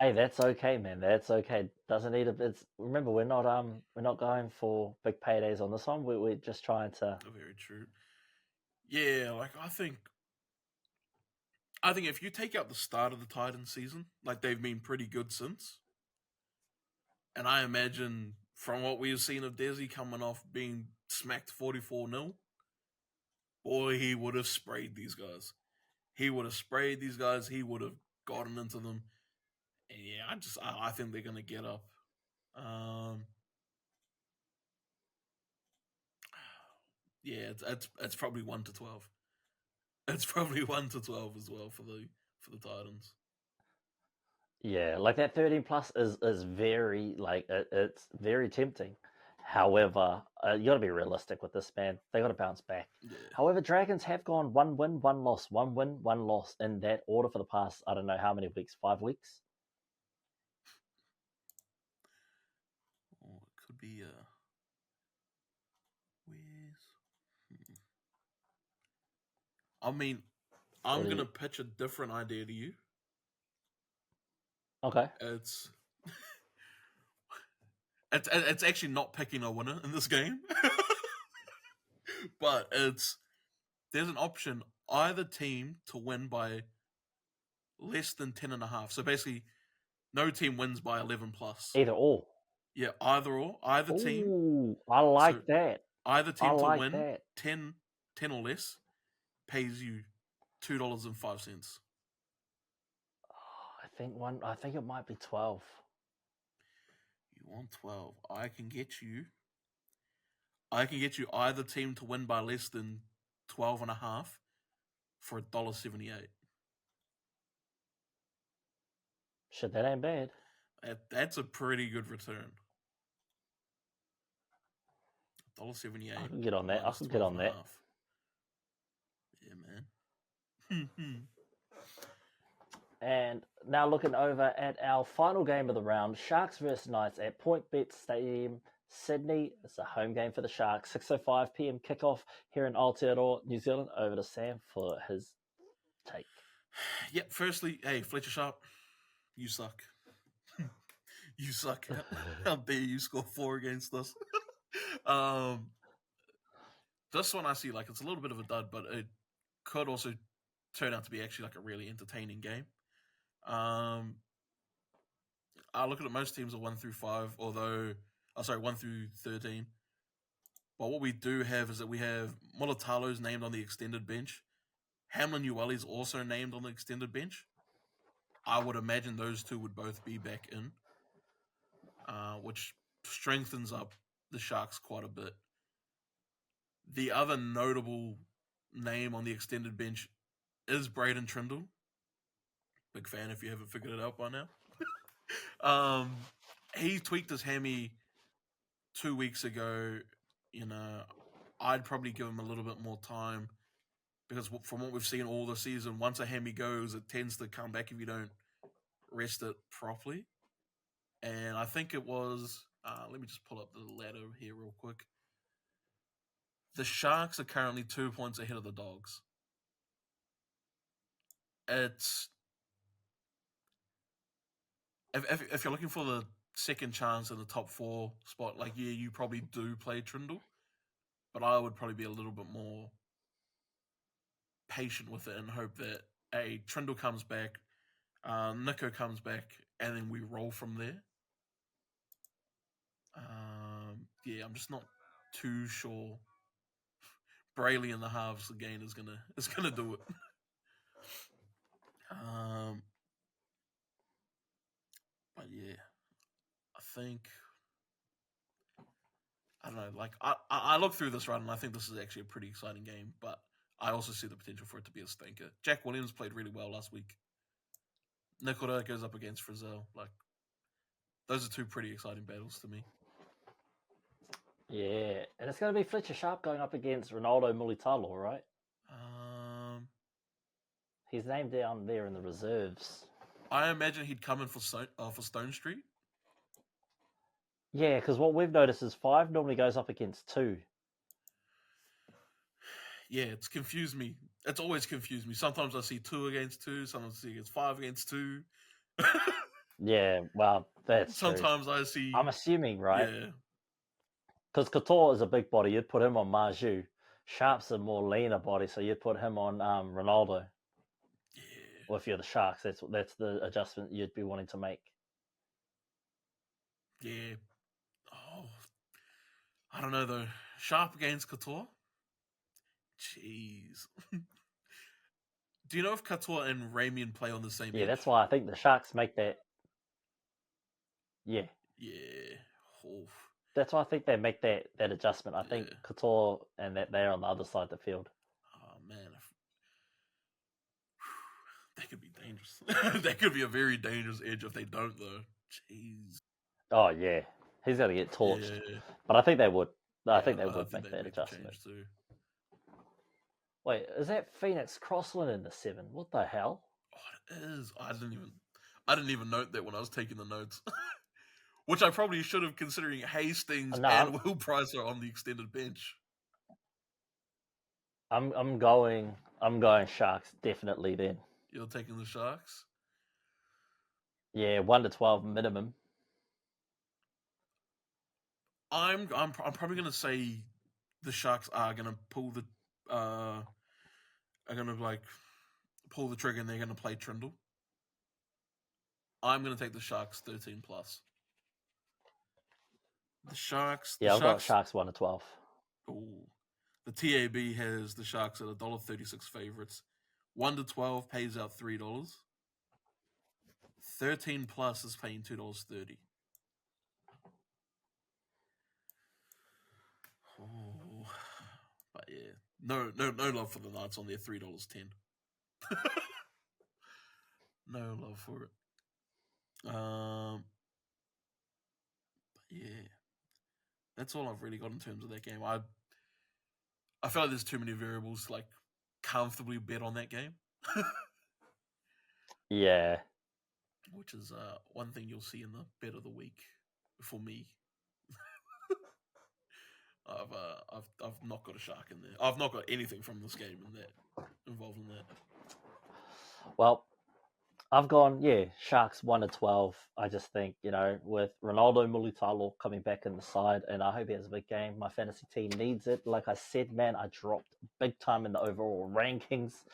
Hey, that's okay, man. That's okay. Doesn't need a. It's remember we're not going for big paydays on this one. We're just trying to. Very true. Yeah, like I think if you take out the start of the Titans season, like they've been pretty good since. And I imagine from what we've seen of Desi coming off being smacked 44-0, boy, he would have sprayed these guys. He would have sprayed these guys. He would have gotten into them. And yeah, I think they're going to get up. Yeah, it's probably 1 to 12. It's probably 1 to 12 as well for the Titans. Yeah, like that 13 plus is very like it's very tempting. However, you got to be realistic with this, man. They got to bounce back. Yeah. However, Dragons have gone 1 win, 1 loss, 1 win, 1 loss in that order for the past, I don't know how many weeks, 5 weeks? Oh, it could be I mean, I'm going to pitch a different idea to you. Okay. It's actually not picking a winner in this game. But there's an option either team to win by less than 10.5. So basically, no team wins by 11 plus. Either or. Yeah, either or. Either team. Ooh, I like that. Either team to win that. 10 or less pays you $2.05. I think it might be 12. You want 12? I can get you either team to win by less than 12.5 for $1.78. Shit, that ain't bad. That's a pretty good return. $1.78. I can get on that. Yeah, man. And now looking over at our final game of the round, Sharks versus Knights at Point Bet Stadium, Sydney. It's a home game for the Sharks. 6:05 p.m. kickoff here in Aotearoa, New Zealand. Over to Sam for his take. Yep. Firstly, hey, Fletcher Sharp, you suck. You suck. How dare you score 4 against us? This one I see like it's a little bit of a dud, but it could also turn out to be actually like a really entertaining game. I look at it, most teams are 1 through 5, 1 through 13. But what we do have is that we have Mulatalo's named on the extended bench. Hamlin Uwali's also named on the extended bench. I would imagine those two would both be back in, which strengthens up the Sharks quite a bit. The other notable name on the extended bench is Braden Trindle. Big fan if you haven't figured it out by now. He tweaked his hammy 2 weeks ago. You know, I'd probably give him a little bit more time because from what we've seen all the season, once a hammy goes, it tends to come back if you don't rest it properly. And I think it was, let me just pull up the ladder here real quick. The Sharks are currently 2 points ahead of the Dogs. It's if you're looking for the second chance in the top 4 spot, like, yeah, you probably do play Trindle, but I would probably be a little bit more patient with it and hope that Trindle comes back, Nico comes back, and then we roll from there. Yeah, I'm just not too sure Brayley in the halves again is gonna do it. But yeah, I think I don't know. Like I look through this run and I think this is actually a pretty exciting game. But I also see the potential for it to be a stinker. Jack Williams played really well last week. Nikora goes up against Frizzell. Like, those are two pretty exciting battles to me. Yeah, and it's going to be Fletcher Sharp going up against Ronaldo Mulitalo, right? He's named down there in the reserves. I imagine he'd come in for Stone Street. Yeah, because what we've noticed is 5 normally goes up against 2. Yeah, it's confused me. It's always confused me. Sometimes I see 2 against 2. Sometimes I see it's 5 against 2. Yeah, well, that's sometimes true. I see. I'm assuming, right? Yeah. Because Couture is a big body, you'd put him on Marju. Sharp's a more leaner body, so you'd put him on Ronaldo. Yeah. Or if you're the Sharks, that's the adjustment you'd be wanting to make. Yeah. Oh, I don't know though. Sharp against Couture. Jeez. Do you know if Couture and Ramian play on the same Yeah, edge? that's why I think the Sharks make that. Yeah. Yeah. Oh. That's why I think they make that adjustment. I think Couture and that they're on the other side of the field. Oh man, that could be dangerous. That could be a very dangerous edge if they don't, though. Jeez. Oh yeah, he's going to get torched. Yeah. But I think they would. I think they I would think make that adjustment. Too. Wait, is that Phoenix Crossland in the 7? What the hell? Oh, it is. I didn't even note that when I was taking the notes. Which I probably should have, considering Hastings and Will Price are on the extended bench. I'm going Sharks definitely then. You're taking the Sharks? Yeah, 1-12 minimum. I'm probably gonna say the Sharks are gonna pull the pull the trigger and they're gonna play Trindle. I'm gonna take the Sharks 13+. The Sharks. Yeah, I've got Sharks 1-12. Ooh. The TAB has the Sharks at $1.36 favourites. 1-12 pays out $3. 13+ is paying $2.30. Oh, but yeah, no love for the Knights on their $3.10. No love for it. But yeah, that's all I've really got in terms of that game. I feel like there's too many variables to like comfortably bet on that game. Yeah. Which is one thing you'll see in the bet of the week for me. I've not got a shark in there. I've not got anything from this game involved in that. Well, I've gone, Sharks 1-12. I just think, with Ronaldo Mulitalo coming back in the side, and I hope he has a big game. My fantasy team needs it. Like I said, man, I dropped big time in the overall rankings.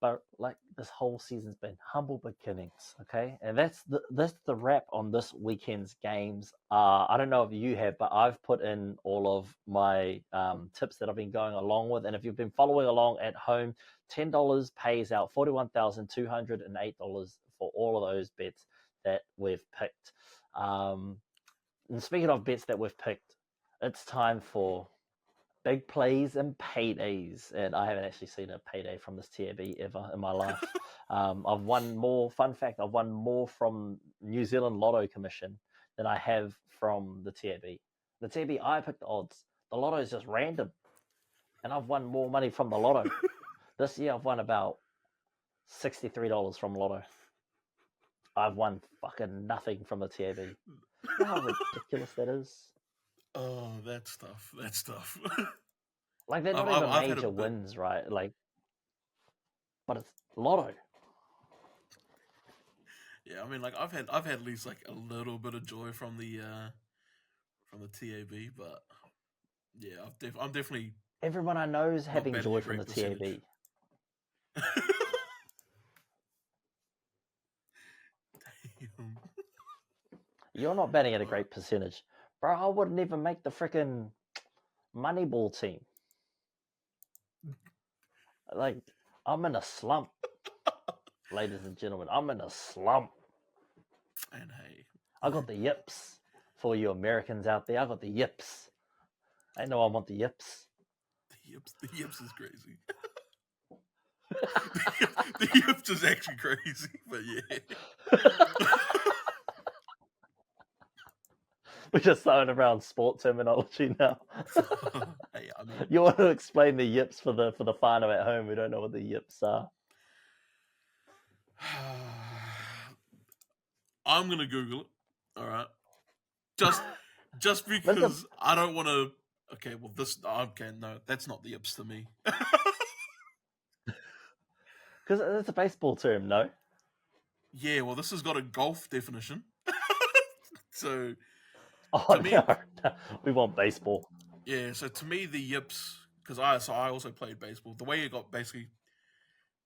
But like this whole season's been humble beginnings, okay? And that's the wrap on this weekend's games. I don't know if you have, but I've put in all of my tips that I've been going along with. And if you've been following along at home, $10 pays out $41,208 for all of those bets that we've picked. And speaking of bets that we've picked, it's time for big plays and paydays. And I haven't actually seen a payday from this TAB ever in my life. I've won more, fun fact, I've won more from New Zealand Lotto Commission than I have from the TAB. The TAB, I picked the odds. The Lotto is just random. And I've won more money from the Lotto. This year I've won about $63 from Lotto. I've won fucking nothing from the TAB. You know how ridiculous that is? Oh, that's tough. Like, they're not even major wins, right? Like, but it's Lotto. Yeah, I mean, like I've had at least like a little bit of joy from the TAB, but yeah, I'm definitely. Everyone I know is having joy from the TAB. Damn. You're not betting at a great percentage. Bro, I wouldn't even make the freaking Moneyball team. Like, I'm in a slump. Ladies and gentlemen, I'm in a slump. And hey, I got the yips for you Americans out there. I got the yips. I know I want the yips. The yips is crazy. The yips is actually crazy, but yeah. We're just throwing around sport terminology now. Hey, I mean, You want to explain the yips for the whānau at home? We don't know what the yips are. I'm gonna Google it. All right, just because I don't want to. Okay, well no, that's not the yips to me. Because it's a baseball term, no? Yeah, well, this has got a golf definition. So, Oh to me, no, we want baseball. yeah. So to me, the yips, because I also played baseball. The way it got basically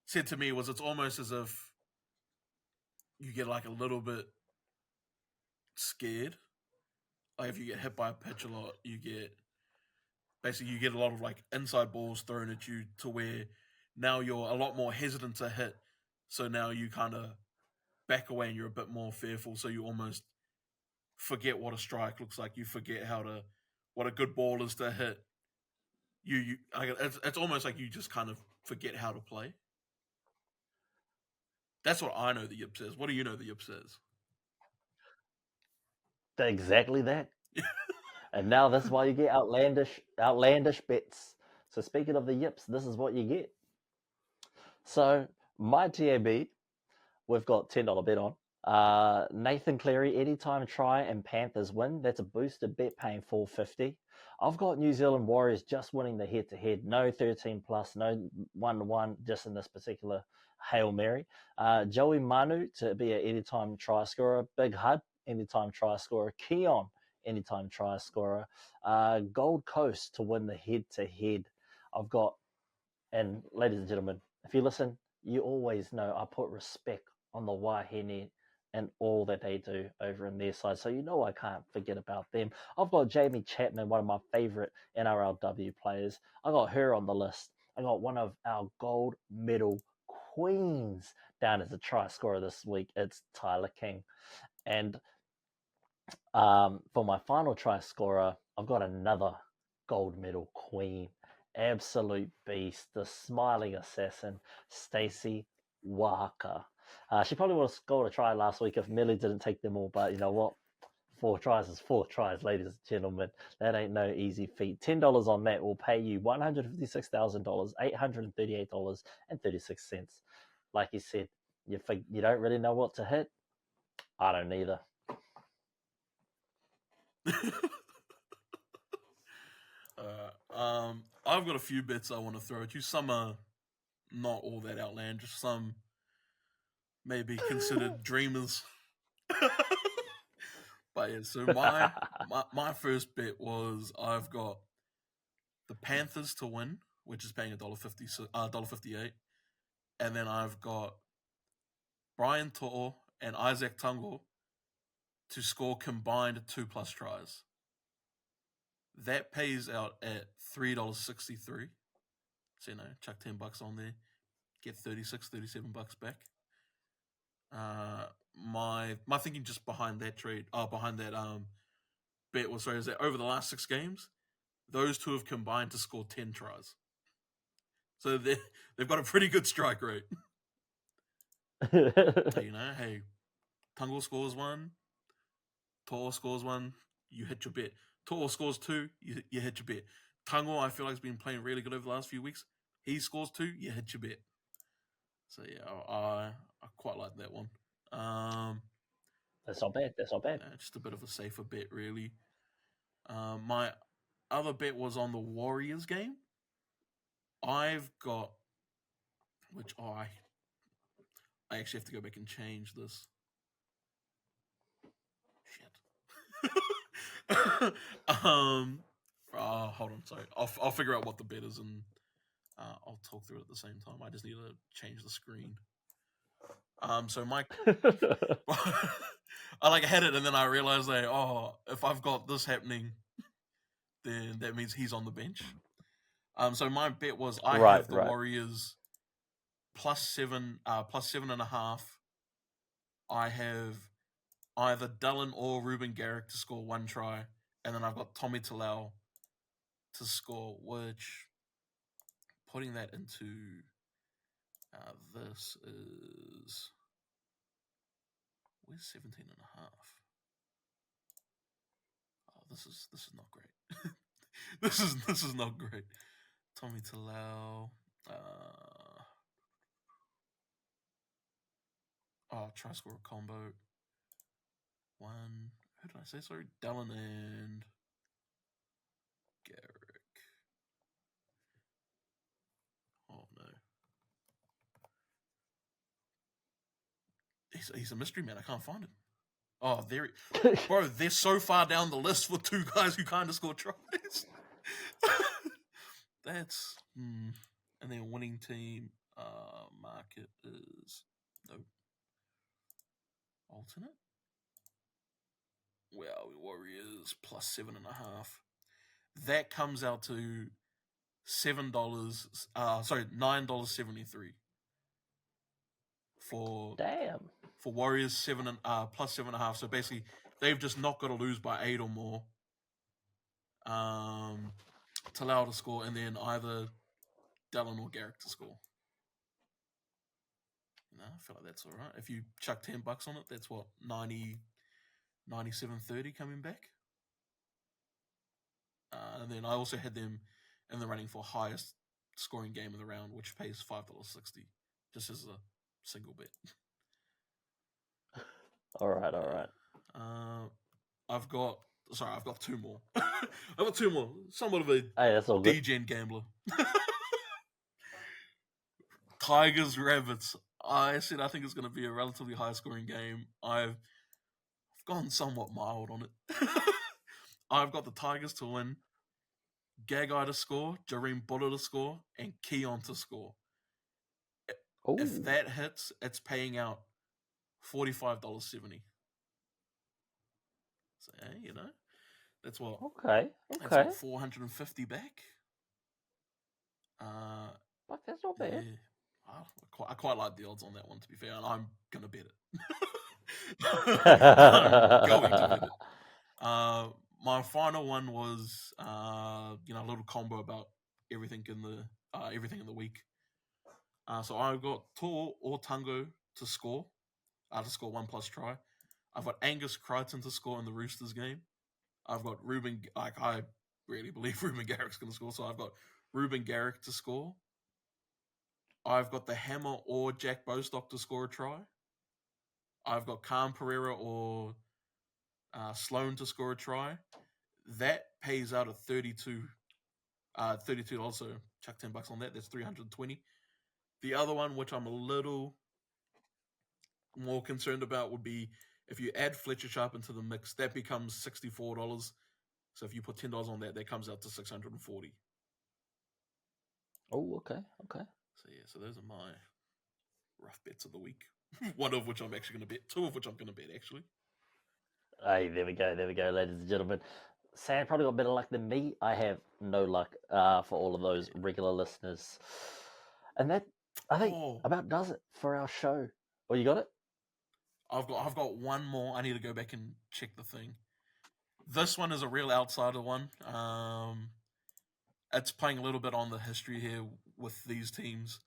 said to me was, it's almost as if you get like a little bit scared. Like if you get hit by a pitch a lot, you get a lot of like inside balls thrown at you to where now you're a lot more hesitant to hit. So now you kind of back away and you're a bit more fearful. So you almost forget what a strike looks like. You forget what a good ball is to hit. It's almost like you just kind of forget how to play. That's what I know the yip says. What do you know the yip says? Exactly that. And now that's why you get outlandish bets. So speaking of the yips, this is what you get. So my TAB, we've got $10 bet on. Nathan Cleary, anytime try and Panthers win. That's a boosted bet paying $4.50. I've got New Zealand Warriors just winning the head-to-head. No 13 plus, no 1-1, just in this particular Hail Mary. Joey Manu to be an anytime try scorer. Big Hud, anytime try scorer. Keon, anytime try scorer. Gold Coast to win the head-to-head. I've got, and ladies and gentlemen, if you listen, you always know I put respect on the Wahine and all that they do over in their side. So you know I can't forget about them. I've got Jamie Chapman, one of my favourite NRLW players. I got her on the list. I got one of our gold medal queens down as a try scorer this week. It's Tyler King. And for my final try scorer, I've got another gold medal queen. Absolute beast, the smiling assassin, Stacey Walker. She probably would have scored a try last week if Millie didn't take them all, but you know what? 4 tries is 4 tries, ladies and gentlemen. That ain't no easy feat. $10 on that will pay you $156,000, $838.36. Like you said, you don't really know what to hit. I don't either. I've got a few bets I want to throw at you. Some are not all that outlandish. Some may be considered dreamers. But yeah, so my first bet was I've got the Panthers to win, which is paying $1.58, and then I've got Brian To'o and Isaac Tungo to score combined 2+ tries. That pays out at $3.63. So chuck $10 on there, get $37 back. My thinking just behind that bet was is that over the last 6 games, those two have combined to score 10 tries. So they've got a pretty good strike rate. So, hey, Tungo scores 1, To'o scores 1, you hit your bet. To'o scores 2, you hit your bet. Tungo, I feel like, has been playing really good over the last few weeks. He scores 2, you hit your bet. So yeah, I quite like that one. That's not bad. Just a bit of a safer bet, really. My other bet was on the Warriors game. I've got, I actually have to go back and change this. Shit. Hold on, sorry. I'll figure out what the bet is and I'll talk through it at the same time. I just need to change the screen. So my, I had it and then I realized that if I've got this happening, then that means he's on the bench. So my bet was I have the Warriors +7, +7.5. I have either Dallin or Ruben Garrick to score 1 try, and then I've got Tommy Talau to score, which, putting that into This is... Where's 17.5? Oh, this is not great. this is not great. Tommy Talau. Try score a combo. One. Who did I say? Sorry, Dallin and Garrick. Oh no. He's a mystery man. I can't find him. Oh, bro, they're so far down the list for two guys who kind of score tries. That's and then winning team market is nope. Alternate. Well, Warriors plus 7.5. That comes out to $7. $9.73 for Warriors plus 7.5. So basically, they've just not got to lose by 8 or more to allow to score, and then either Dallin or Garrick to score. I feel like that's all right. If you chuck $10 on it, that's what 97.30 coming back. And then I also had them in the running for highest scoring game of the round, which pays $5.60, just as a single bet. All right. I've got two more. I've got two more. Somewhat of a that's all good. degen gambler. Tigers, Rabbits. I said I think it's going to be a relatively high-scoring game. I've gone somewhat mild on it. I've got the Tigers to win, Gagai to score, Jareem Buller to score, and Keon to score. Ooh. If that hits, it's paying out $45.70. So, that's what. Okay. That's what, 450 back. But that's not bad. Yeah. I quite like the odds on that one, to be fair, and I'm going to bet it. I'm going to bet it. My final one was, a little combo about everything in the week. So I've got To'o or Tango to score 1+ try. I've got Angus Crichton to score in the Roosters game. I've got Ruben. I really believe Ruben Garrick's going to score, so I've got Ruben Garrick to score. I've got the Hammer or Jack Bostock to score a try. I've got Khan Pereira or Sloan to score a try. That pays out at $32. So chuck $10 on that. That's $320. The other one, which I'm a little more concerned about, would be if you add Fletcher Sharp into the mix, that becomes $64. So if you put $10 on that, that comes out to $640. Oh, okay. So those are my rough bets of the week. One of which I'm actually going to bet. Two of which I'm going to bet, actually. Hey, there we go, ladies and gentlemen. Sam probably got better luck than me. I have no luck for all of those regular listeners. And that, I think, about does it for our show. Oh, you got it? I've got one more. I need to go back and check the thing. This one is a real outsider one. It's playing a little bit on the history here with these teams.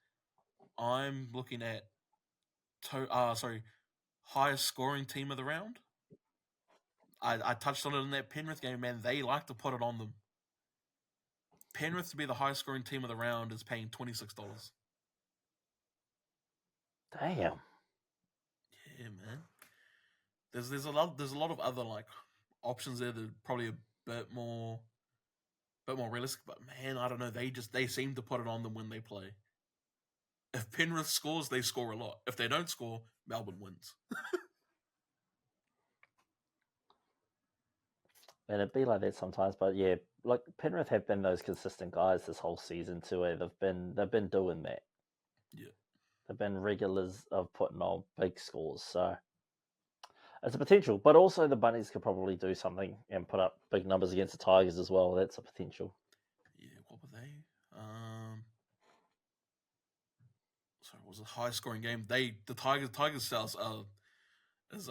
I'm looking at highest scoring team of the round. I touched on it in that Penrith game, man. They like to put it on them. Penrith to be the highest scoring team of the round is paying $26. Damn. Yeah, man. There's a lot of other options there that are probably a bit more realistic, but man, I don't know. They seem to put it on them when they play. If Penrith scores, they score a lot. If they don't score, Melbourne wins. And it'd be like that sometimes, but yeah, like Penrith have been those consistent guys this whole season too. They've been doing that. Yeah, they've been regulars of putting on big scores. So it's a potential, but also the Bunnies could probably do something and put up big numbers against the Tigers as well. That's a potential. Yeah, what were they? Sorry, it was a high scoring game. The Tigers sales is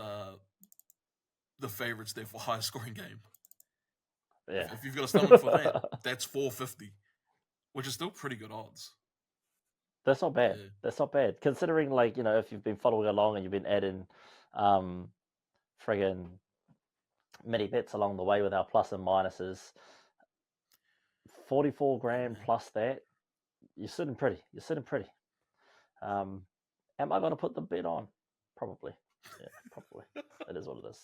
the favourites there for high scoring game. Yeah. If you've got a stomach for that, that's $4.50, which is still pretty good odds. That's not bad. Yeah. That's not bad. Considering, like, if you've been following along and you've been adding friggin' many bits along the way with our plus and minuses, 44 grand man. plus that, you're sitting pretty. You're sitting pretty. Am I going to put the bid on? Probably. Yeah, probably. It is what it is.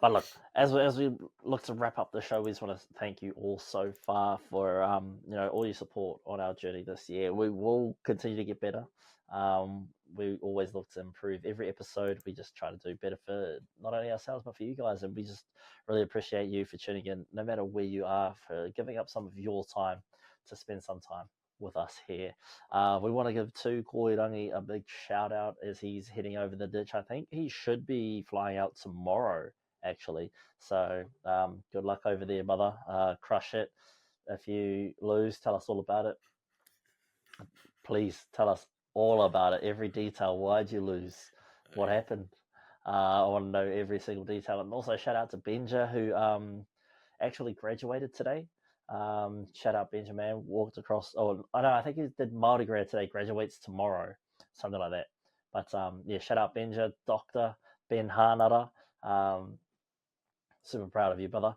But look, as we look to wrap up the show, we just want to thank you all so far for all your support on our journey this year. We will continue to get better. We always look to improve every episode. We just try to do better for not only ourselves but for you guys, and we just really appreciate you for tuning in, no matter where you are, for giving up some of your time to spend some time with us here. We want to give to Koirangi a big shout out as he's heading over the ditch. I think he should be flying out tomorrow, actually. So good luck over there, brother. Crush it. If you lose, tell us all about it. Please tell us all about it. Every detail. Why'd you lose? What happened? I want to know every single detail. And also shout out to Benja, who actually graduated today. Shout out Benjamin, walked across. Oh, I know. I think he did Māori grad today. Graduates tomorrow, something like that. But yeah, shout out Benja, Doctor Ben Hanara. Super proud of you, brother.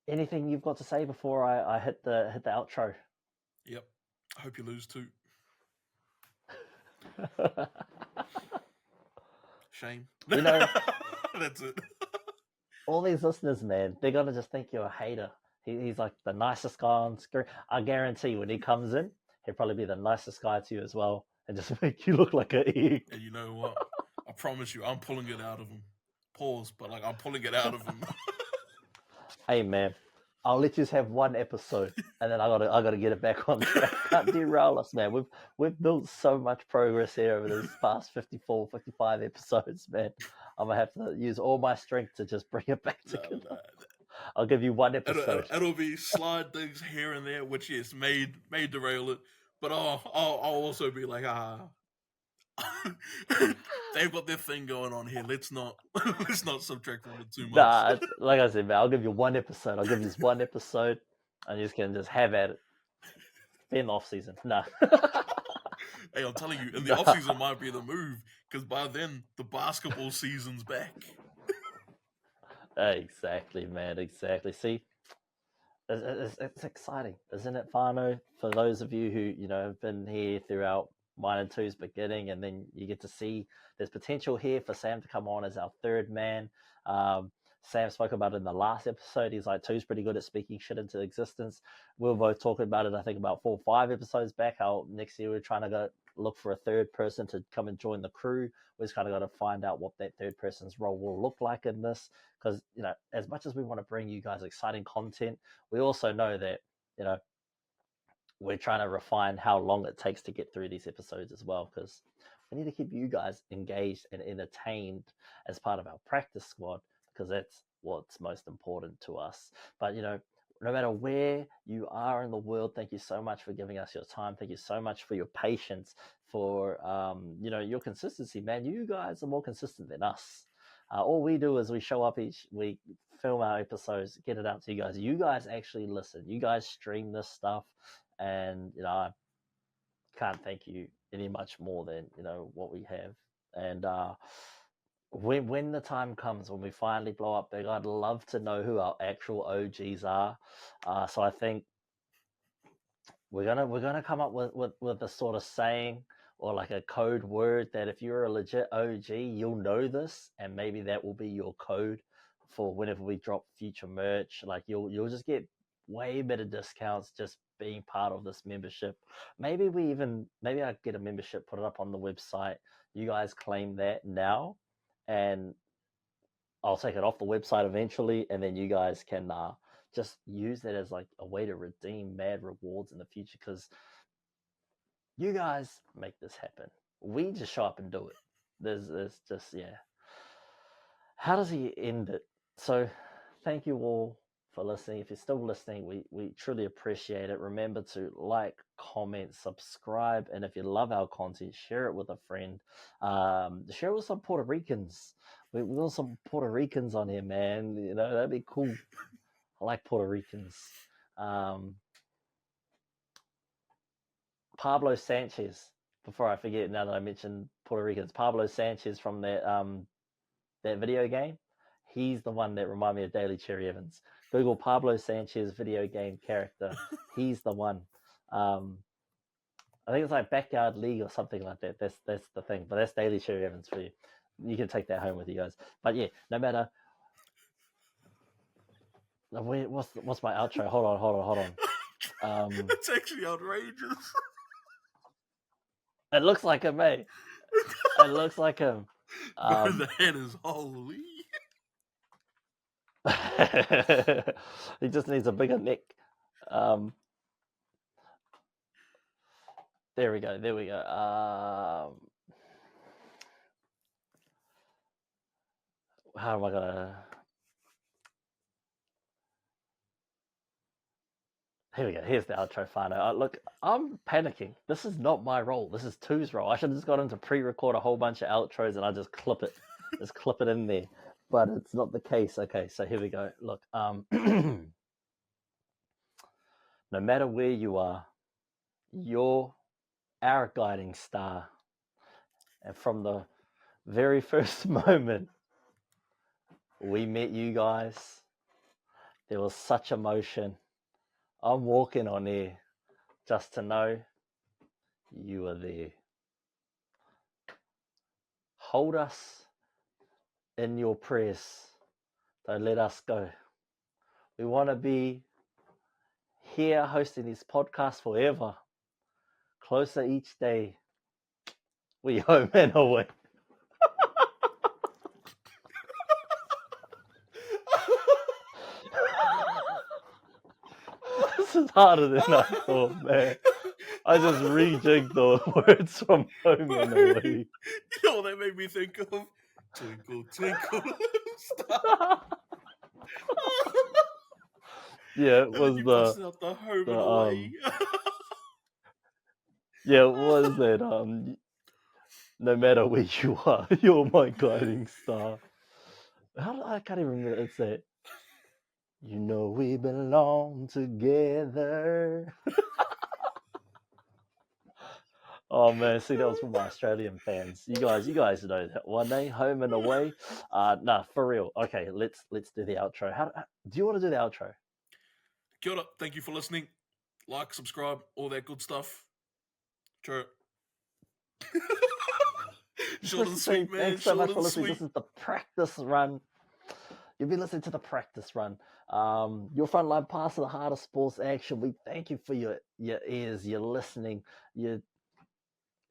Anything you've got to say before I hit the outro? Yep. I hope you lose too. Shame. That's it. All these listeners, man, they're gonna just think you're a hater. He's like the nicest guy on screen. I guarantee when he comes in, he'll probably be the nicest guy to you as well, and just make you look like an egg. And you know what? I promise you, I'm pulling it out of him. Pause, but I'm pulling it out of him. Hey, man, I'll let you have one episode, and then I gotta get it back on track. Can't derail us, man. We've built so much progress here over these past 54, 55 episodes, man. I'm gonna have to use all my strength to just bring it back together. No. I'll give you one episode. It'll be slight things here and there, which yes, may derail it, but I'll also be like, they've got their thing going on here. Let's not subtract from it too much. Nah, like I said, man, I'll give you one episode. I'll give you one episode, and you can just have at it. Be in the off season. Nah. Hey, I'm telling you, in the off season might be the move, because by then the basketball season's back. Exactly, man. Exactly. See, it's exciting, isn't it, Fano? For those of you who have been here throughout mine and two's beginning, and then you get to see there's potential here for Sam to come on as our third man. Sam spoke about it in the last episode. He's like, two's pretty good at speaking shit into existence. We were both talking about it, I think, about 4 or 5 episodes back, how next year we're trying to look for a third person to come and join the crew. We just kind of got to find out what that third person's role will look like in this, because as much as we want to bring you guys exciting content, we also know that we're trying to refine how long it takes to get through these episodes as well, because we need to keep you guys engaged and entertained as part of our practice squad, because that's what's most important to us. But no matter where you are in the world, thank you so much for giving us your time. Thank you so much for your patience, for your consistency, man. You guys are more consistent than us. All we do is we show up each week, film our episodes, get it out to you guys. You guys actually listen. You guys stream this stuff, and I can't thank you any much more than what we have. And when the time comes, when we finally blow up big, I'd love to know who our actual OGs are. So I think we're gonna come up with a sort of saying or like a code word that if you're a legit OG, you'll know this, and maybe that will be your code for whenever we drop future merch. Like you'll just get way better discounts just being part of this membership. Maybe I get a membership, put it up on the website. You guys claim that now, and I'll take it off the website eventually, and then you guys can just use that as like a way to redeem mad rewards in the future, because you guys make this happen. We just show up and do it. There's just, yeah. How does he end it? So thank you all for listening. If you're still listening, we truly appreciate it. Remember to like, comment, subscribe, and if you love our content, share it with a friend. Share it with some Puerto Ricans. We want some Puerto Ricans on here, man. That'd be cool. I like Puerto Ricans. Pablo Sanchez. Before I forget, now that I mentioned Puerto Ricans, Pablo Sanchez from that video game. He's the one that reminded me of Daly Cherry Evans. Google Pablo Sanchez video game character. He's the one. I think it's like Backyard League or something like that. That's the thing. But that's Daly Cherry Evans for you. You can take that home with you guys. But yeah, no matter. What's my outro? Hold on. It's actually outrageous. It looks like him, mate. It looks like him. Bro, the head is holy. He just needs a bigger neck. There we go. How am I gonna? Here we go. Here's the outro final. Look, I'm panicking. This is not my role. This is Two's role. I should have just got him to pre-record a whole bunch of outros and I just clip it. Just clip it in there. But it's not the case. Okay, so here we go. Look, no matter where you are, you're our guiding star. And from the very first moment we met you guys, there was such emotion. I'm walking on air just to know you are there. Hold us in your prayers. Don't let us go. We want to be here hosting this podcast forever. Closer each day. We home and away. This is harder than I thought, man. I just rejigged the words from home and away. You know what that made me think of? Twinkle, twinkle, little star. Yeah, it was out the home and away. Yeah, it was that. No matter where you are, you're my guiding star. I can't even remember. It's that. You know we belong together. Oh man, see, that was for my Australian fans. You guys know that one, eh? Home and away. Nah, for real. Okay, let's do the outro. Do you want to do the outro? Kia ora. Thank you for listening. Like, subscribe, all that good stuff. True. Short and sweet, man. Thanks so much for listening. This is the practice run. You've been listening to the practice run. Your frontline pass to the heart of sports action. We thank you for your ears, your listening, your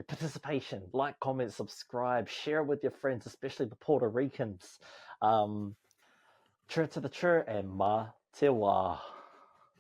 participation. Like, comment, subscribe, share it with your friends, especially the Puerto Ricans. True to the true and ma te wa.